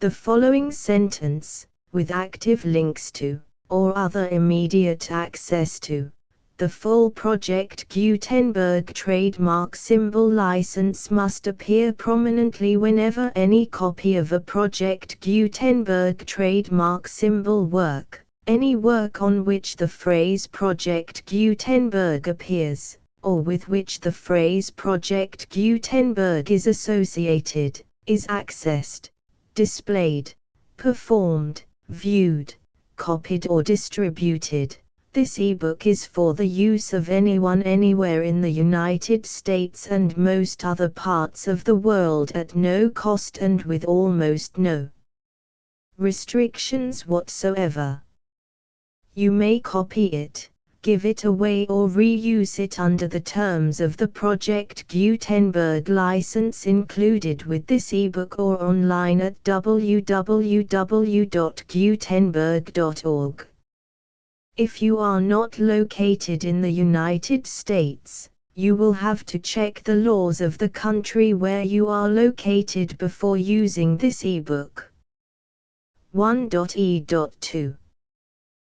The following sentence, with active links to, or other immediate access to, the full Project Gutenberg trademark symbol license must appear prominently whenever any copy of a Project Gutenberg trademark symbol work, any work on which the phrase Project Gutenberg appears, or with which the phrase Project Gutenberg is associated, is accessed, displayed, performed, viewed, copied or distributed. This ebook is for the use of anyone anywhere in the United States and most other parts of the world at no cost and with almost no restrictions whatsoever. You may copy it, give it away or reuse it under the terms of the Project Gutenberg license included with this ebook or online at www.gutenberg.org. If you are not located in the United States, you will have to check the laws of the country where you are located before using this ebook. 1.e.2.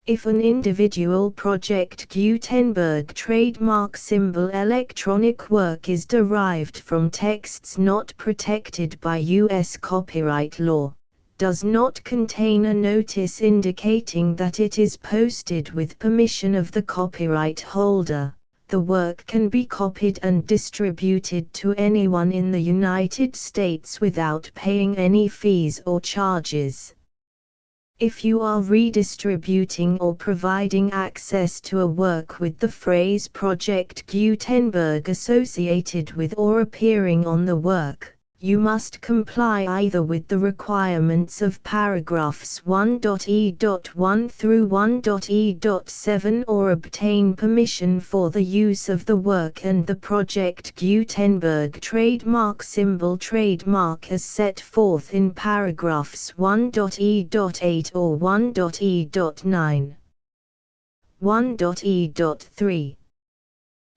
If an individual Project Gutenberg trademark symbol electronic work is derived from texts not protected by U.S. copyright law, does not contain a notice indicating that it is posted with permission of the copyright holder, the work can be copied and distributed to anyone in the United States without paying any fees or charges. If you are redistributing or providing access to a work with the phrase Project Gutenberg associated with or appearing on the work, You must comply either with the requirements of paragraphs 1.e.1 through 1.e.7 or obtain permission for the use of the work and the Project Gutenberg trademark symbol trademark as set forth in paragraphs 1.e.8 or 1.e.9. 1.e.3.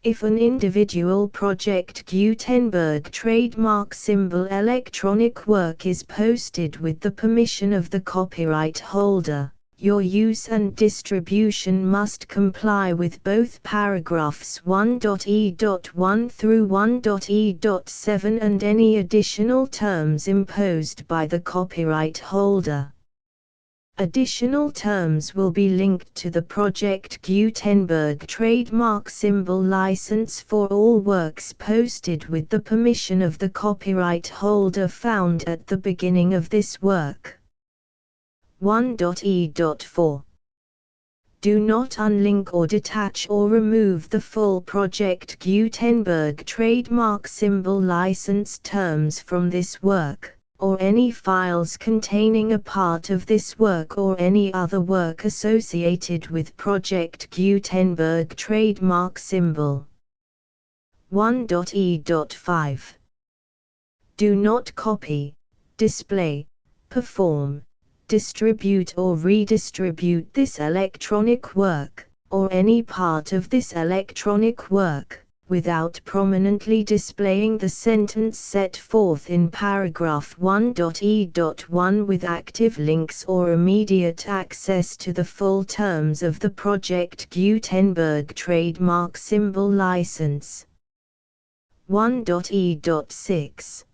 If an individual Project Gutenberg trademark symbol electronic work is posted with the permission of the copyright holder, your use and distribution must comply with both paragraphs 1.e.1 through 1.e.7 and any additional terms imposed by the copyright holder. Additional terms will be linked to the Project Gutenberg trademark symbol license for all works posted with the permission of the copyright holder found at the beginning of this work. 1.e.4. Do not unlink or detach or remove the full Project Gutenberg trademark symbol license terms from this work, or any files containing a part of this work or any other work associated with Project Gutenberg trademark symbol. 1.e.5. Do not copy, display, perform, distribute or redistribute this electronic work, or any part of this electronic work, without prominently displaying the sentence set forth in paragraph 1.e.1 with active links or immediate access to the full terms of the Project Gutenberg trademark symbol license. 1.e.6.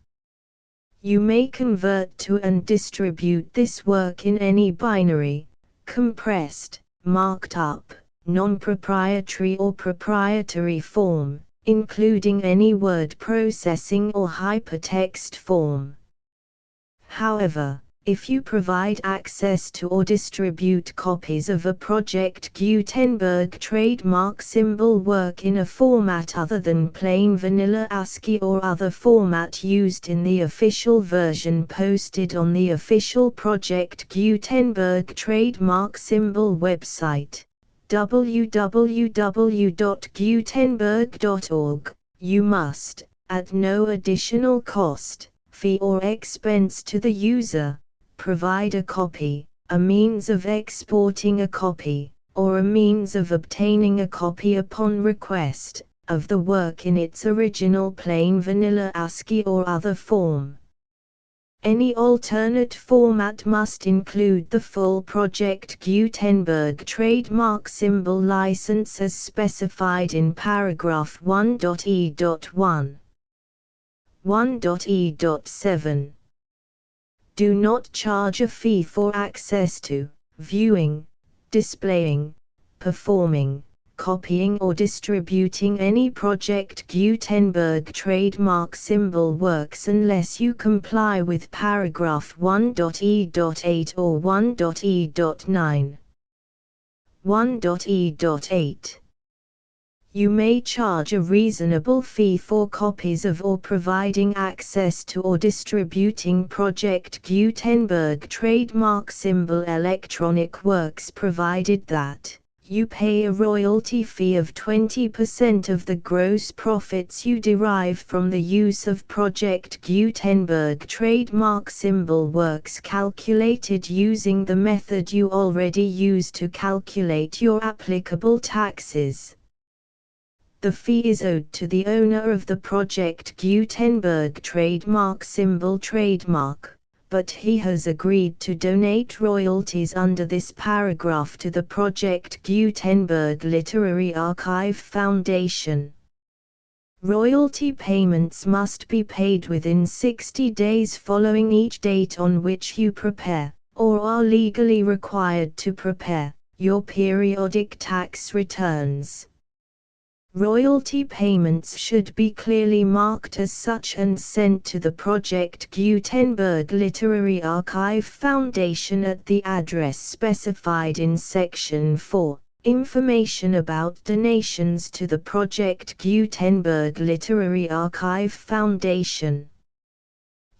You may convert to and distribute this work in any binary, compressed, marked up, non-proprietary or proprietary form, including any word processing or hypertext form. However, if you provide access to or distribute copies of a Project Gutenberg trademark symbol work in a format other than plain vanilla ASCII or other format used in the official version posted on the official Project Gutenberg trademark symbol website, www.gutenberg.org, you must, at no additional cost, fee or expense to the user, provide a copy, a means of exporting a copy, or a means of obtaining a copy upon request, of the work in its original plain vanilla ASCII or other form. Any alternate format must include the full Project Gutenberg trademark symbol license as specified in paragraph 1.e.1. 1.e.7. Do not charge a fee for access to, viewing, displaying, performing, copying or distributing any Project Gutenberg trademark symbol works unless you comply with paragraph 1.e.8 or 1.e.9. 1.e.8. You may charge a reasonable fee for copies of or providing access to or distributing Project Gutenberg trademark symbol electronic works provided that you pay a royalty fee of 20% of the gross profits you derive from the use of Project Gutenberg trademark symbol works calculated using the method you already use to calculate your applicable taxes. The fee is owed to the owner of the Project Gutenberg trademark symbol trademark, but he has agreed to donate royalties under this paragraph to the Project Gutenberg Literary Archive Foundation. Royalty payments must be paid within 60 days following each date on which you prepare, or are legally required to prepare, your periodic tax returns. Royalty payments should be clearly marked as such and sent to the Project Gutenberg Literary Archive Foundation at the address specified in Section 4, Information about donations to the Project Gutenberg Literary Archive Foundation.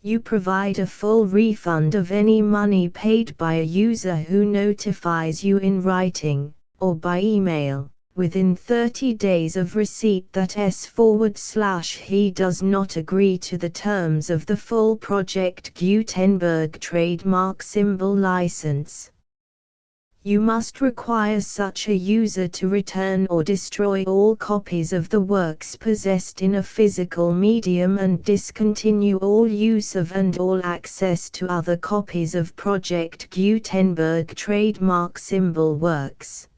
You provide a full refund of any money paid by a user who notifies you in writing, or by email, within 30 days of receipt that he does not agree to the terms of the full Project Gutenberg trademark symbol license. You must require such a user to return or destroy all copies of the works possessed in a physical medium and discontinue all use of and all access to other copies of Project Gutenberg trademark symbol works.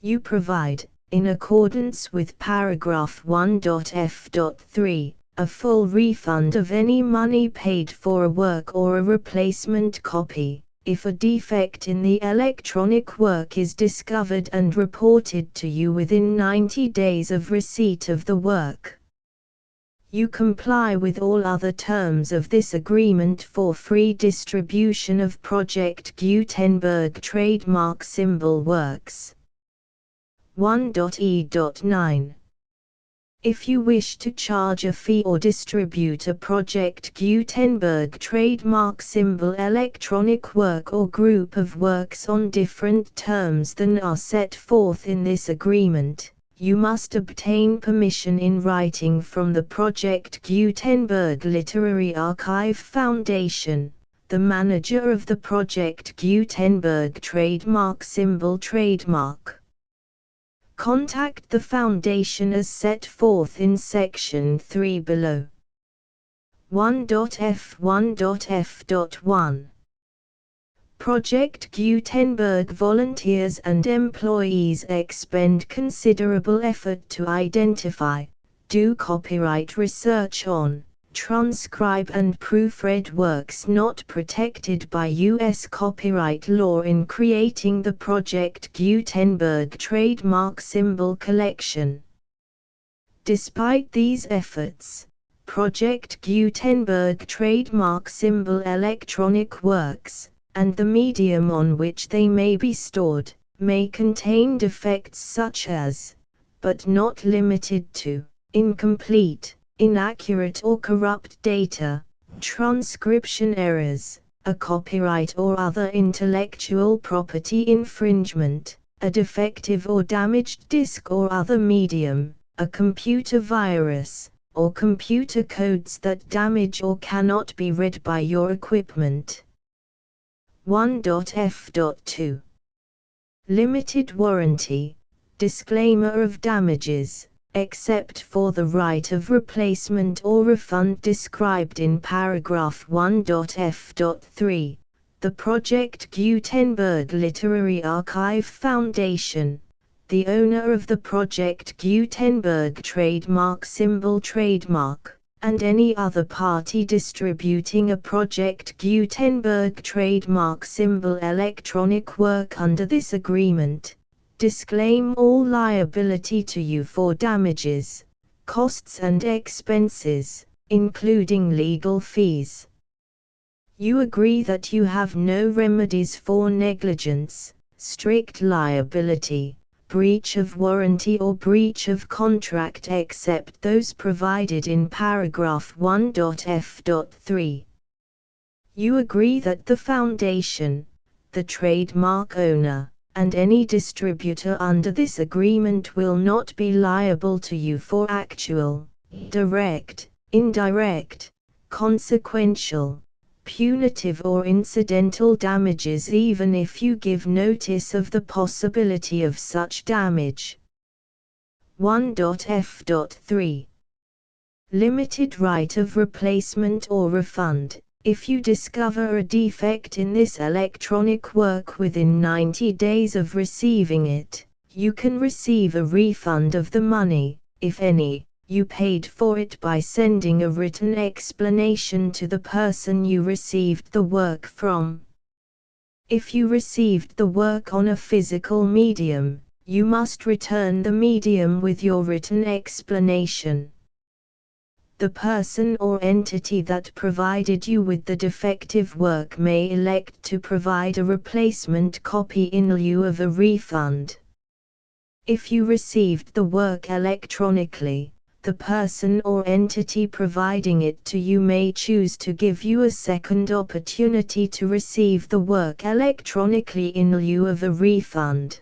You provide, in accordance with paragraph 1.f.3, a full refund of any money paid for a work or a replacement copy, if a defect in the electronic work is discovered and reported to you within 90 days of receipt of the work. You comply with all other terms of this agreement for free distribution of Project Gutenberg trademark symbol works. 1.e.9. If you wish to charge a fee or distribute a Project Gutenberg trademark symbol electronic work or group of works on different terms than are set forth in this agreement, you must obtain permission in writing from the Project Gutenberg Literary Archive Foundation, the manager of the Project Gutenberg trademark symbol trademark. Contact the Foundation as set forth in Section 3 below. 1.f1.f.1 Project Gutenberg volunteers and employees expend considerable effort to identify, do copyright research on, transcribe and proofread works not protected by U.S. copyright law in creating the Project Gutenberg trademark symbol collection. Despite these efforts, Project Gutenberg trademark symbol electronic works, and the medium on which they may be stored, may contain defects such as, but not limited to, incomplete, inaccurate or corrupt data, transcription errors, a copyright or other intellectual property infringement, a defective or damaged disk or other medium, a computer virus, or computer codes that damage or cannot be read by your equipment. 1.f.2 Limited warranty, disclaimer of damages, except for the right of replacement or refund described in paragraph 1.f.3, the Project Gutenberg Literary Archive Foundation, the owner of the Project Gutenberg trademark symbol trademark, and any other party distributing a Project Gutenberg trademark symbol electronic work under this agreement, disclaim all liability to you for damages, costs and expenses, including legal fees. You agree that you have no remedies for negligence, strict liability, breach of warranty or breach of contract except those provided in paragraph 1.f.3. You agree that the Foundation, the trademark owner, and any distributor under this agreement will not be liable to you for actual, direct, indirect, consequential, punitive or incidental damages even if you give notice of the possibility of such damage. 1.f.3 Limited right of replacement or refund. If you discover a defect in this electronic work within 90 days of receiving it, you can receive a refund of the money, if any, you paid for it by sending a written explanation to the person you received the work from. If you received the work on a physical medium, you must return the medium with your written explanation. The person or entity that provided you with the defective work may elect to provide a replacement copy in lieu of a refund. If you received the work electronically, the person or entity providing it to you may choose to give you a second opportunity to receive the work electronically in lieu of a refund.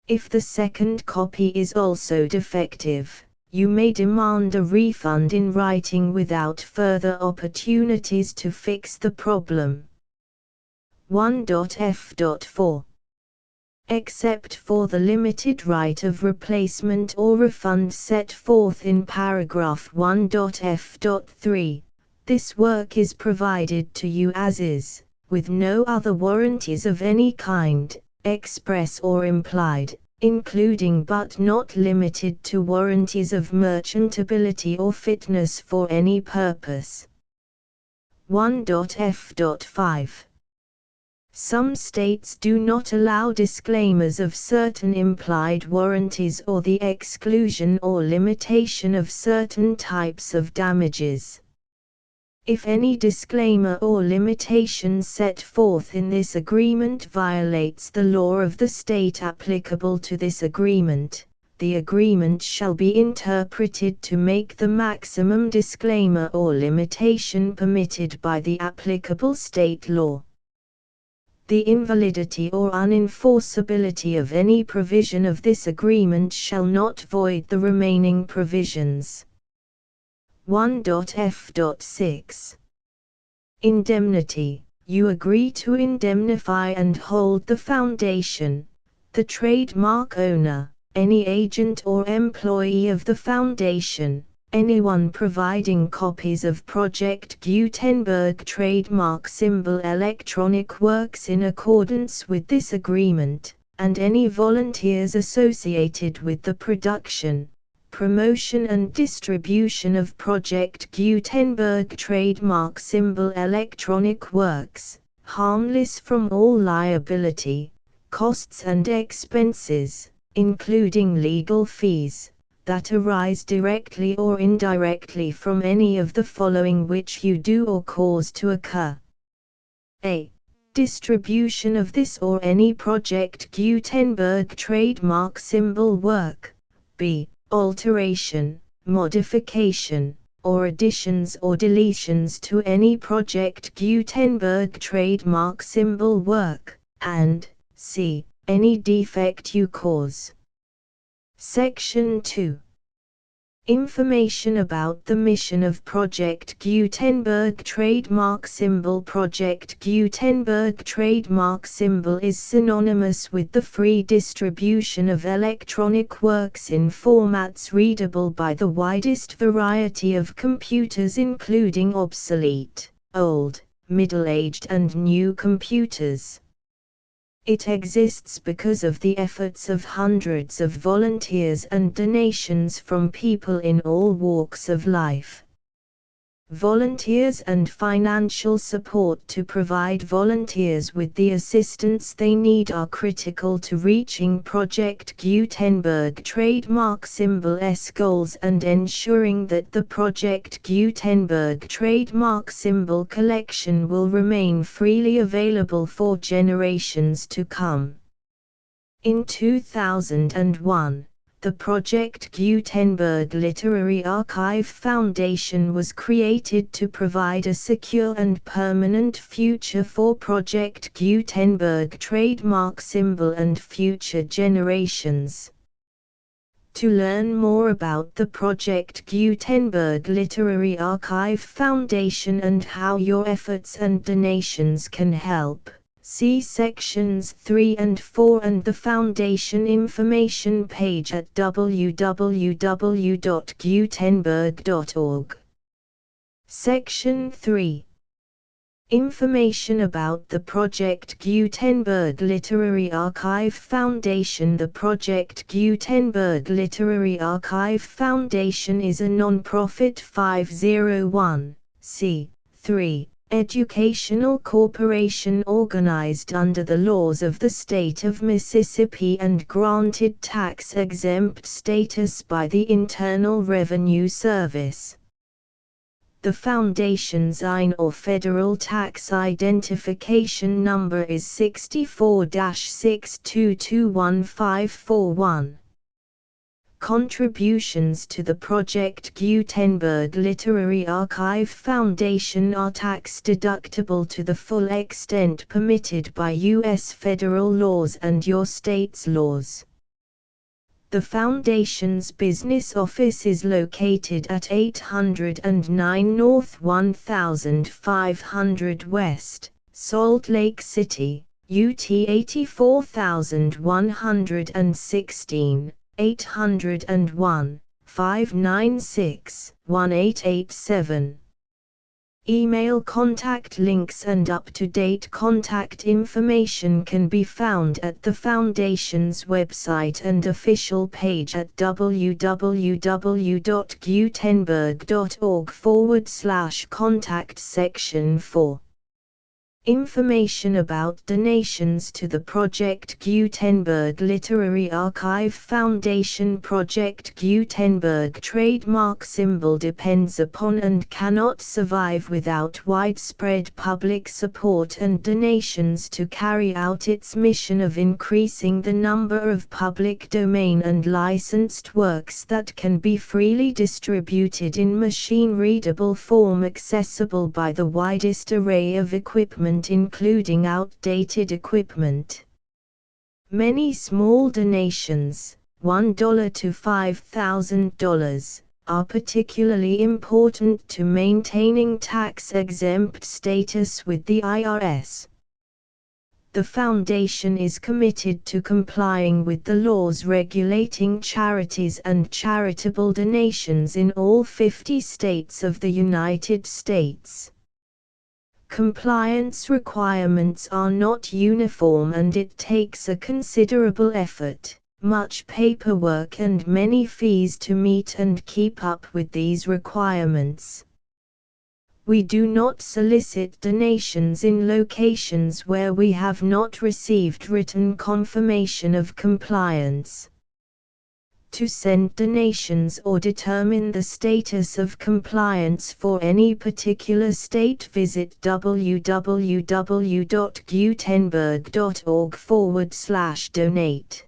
If the second copy is also defective, you may demand a refund in writing without further opportunities to fix the problem. 1.f.4 Except for the limited right of replacement or refund set forth in paragraph 1.f.3, this work is provided to you as is, with no other warranties of any kind, express or implied, including but not limited to warranties of merchantability or fitness for any purpose. 1.f.5 Some states do not allow disclaimers of certain implied warranties or the exclusion or limitation of certain types of damages. If any disclaimer or limitation set forth in this agreement violates the law of the state applicable to this agreement, the agreement shall be interpreted to make the maximum disclaimer or limitation permitted by the applicable state law. The invalidity or unenforceability of any provision of this agreement shall not void the remaining provisions. 1.f.6 Indemnity. You agree to indemnify and hold the foundation, the trademark owner, any agent or employee of the foundation, anyone providing copies of Project Gutenberg trademark symbol electronic works in accordance with this agreement, and any volunteers associated with the production, promotion and distribution of Project Gutenberg trademark symbol electronic works, harmless from all liability, costs and expenses, including legal fees, that arise directly or indirectly from any of the following which you do or cause to occur. A. Distribution of this or any Project Gutenberg trademark symbol work. B. Alteration, modification, or additions or deletions to any Project Gutenberg trademark symbol work, and C. Any defect you cause. Section 2. Information about the mission of Project Gutenberg trademark symbol. Project Gutenberg trademark symbol is synonymous with the free distribution of electronic works in formats readable by the widest variety of computers, including obsolete, old, middle-aged and new computers. It exists because of the efforts of hundreds of volunteers and donations from people in all walks of life. Volunteers and financial support to provide volunteers with the assistance they need are critical to reaching Project Gutenberg trademark symbol's goals and ensuring that the Project Gutenberg trademark symbol collection will remain freely available for generations to come. In 2001, the Project Gutenberg Literary Archive Foundation was created to provide a secure and permanent future for Project Gutenberg trademark symbol and future generations. To learn more about the Project Gutenberg Literary Archive Foundation and how your efforts and donations can help, see sections 3 and 4 and the Foundation information page at www.gutenberg.org. Section 3. Information about the Project Gutenberg Literary Archive Foundation. The Project Gutenberg Literary Archive Foundation is a non-profit 501(c)(3) educational corporation organized under the laws of the state of Mississippi and granted tax-exempt status by the Internal Revenue Service. The Foundation's IN or Federal Tax Identification Number is 64-6221541. Contributions to the Project Gutenberg Literary Archive Foundation are tax-deductible to the full extent permitted by U.S. federal laws and your state's laws. The Foundation's business office is located at 809 North 1500 West, Salt Lake City, UT 84116. 801-596-1887. Email contact links and up-to-date contact information can be found at the Foundation's website and official page at www.gutenberg.org/contact section 4. Information about donations to the Project Gutenberg Literary Archive Foundation. Project Gutenberg trademark symbol depends upon and cannot survive without widespread public support and donations to carry out its mission of increasing the number of public domain and licensed works that can be freely distributed in machine-readable form accessible by the widest array of equipment including outdated equipment. Many small donations, $1 to $5,000, are particularly important to maintaining tax-exempt status with the IRS. The Foundation is committed to complying with the laws regulating charities and charitable donations in all 50 states of the United States. Compliance requirements are not uniform and it takes a considerable effort, much paperwork and many fees to meet and keep up with these requirements. We do not solicit donations in locations where we have not received written confirmation of compliance. To send donations or determine the status of compliance for any particular state, visit www.gutenberg.org/donate.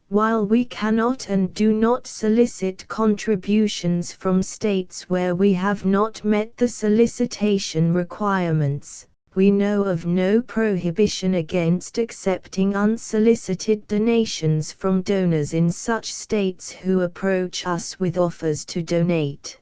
While we cannot and do not solicit contributions from states where we have not met the solicitation requirements, we know of no prohibition against accepting unsolicited donations from donors in such states who approach us with offers to donate.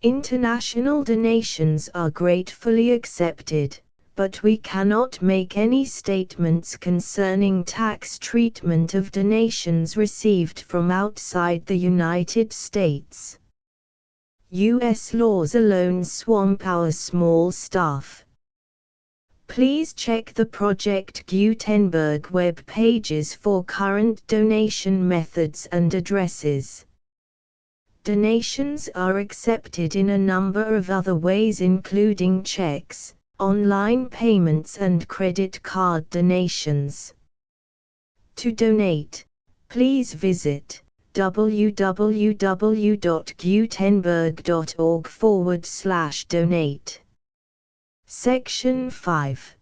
International donations are gratefully accepted, but we cannot make any statements concerning tax treatment of donations received from outside the United States. U.S. laws alone swamp our small staff. Please check the Project Gutenberg web pages for current donation methods and addresses. Donations are accepted in a number of other ways including checks, online payments and credit card donations. To donate, please visit www.gutenberg.org/donate. Section 5.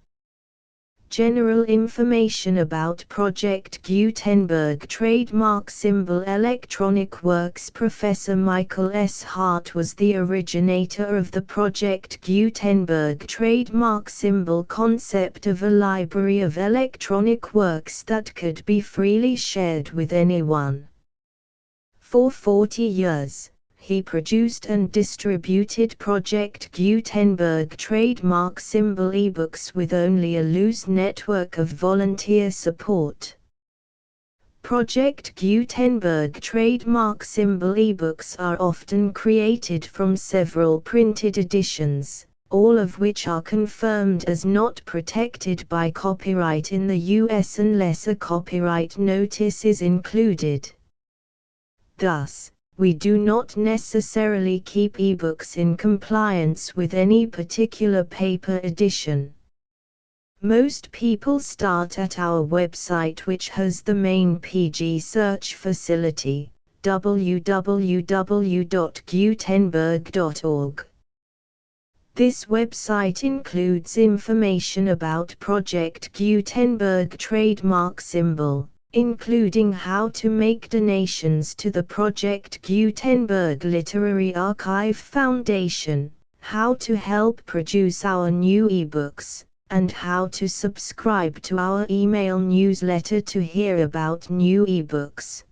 General information about Project Gutenberg trademark symbol electronic works. Professor Michael S. Hart was the originator of the Project Gutenberg trademark symbol concept of a library of electronic works that could be freely shared with anyone. For 40 years, he produced and distributed Project Gutenberg trademark symbol ebooks with only a loose network of volunteer support. Project Gutenberg trademark symbol ebooks are often created from several printed editions, all of which are confirmed as not protected by copyright in the U.S. unless a copyright notice is included. Thus, we do not necessarily keep ebooks in compliance with any particular paper edition. Most people start at our website, which has the main PG search facility, www.gutenberg.org. This website includes information about Project Gutenberg trademark symbol, including how to make donations to the Project Gutenberg Literary Archive Foundation, how to help produce our new ebooks, and how to subscribe to our email newsletter to hear about new ebooks.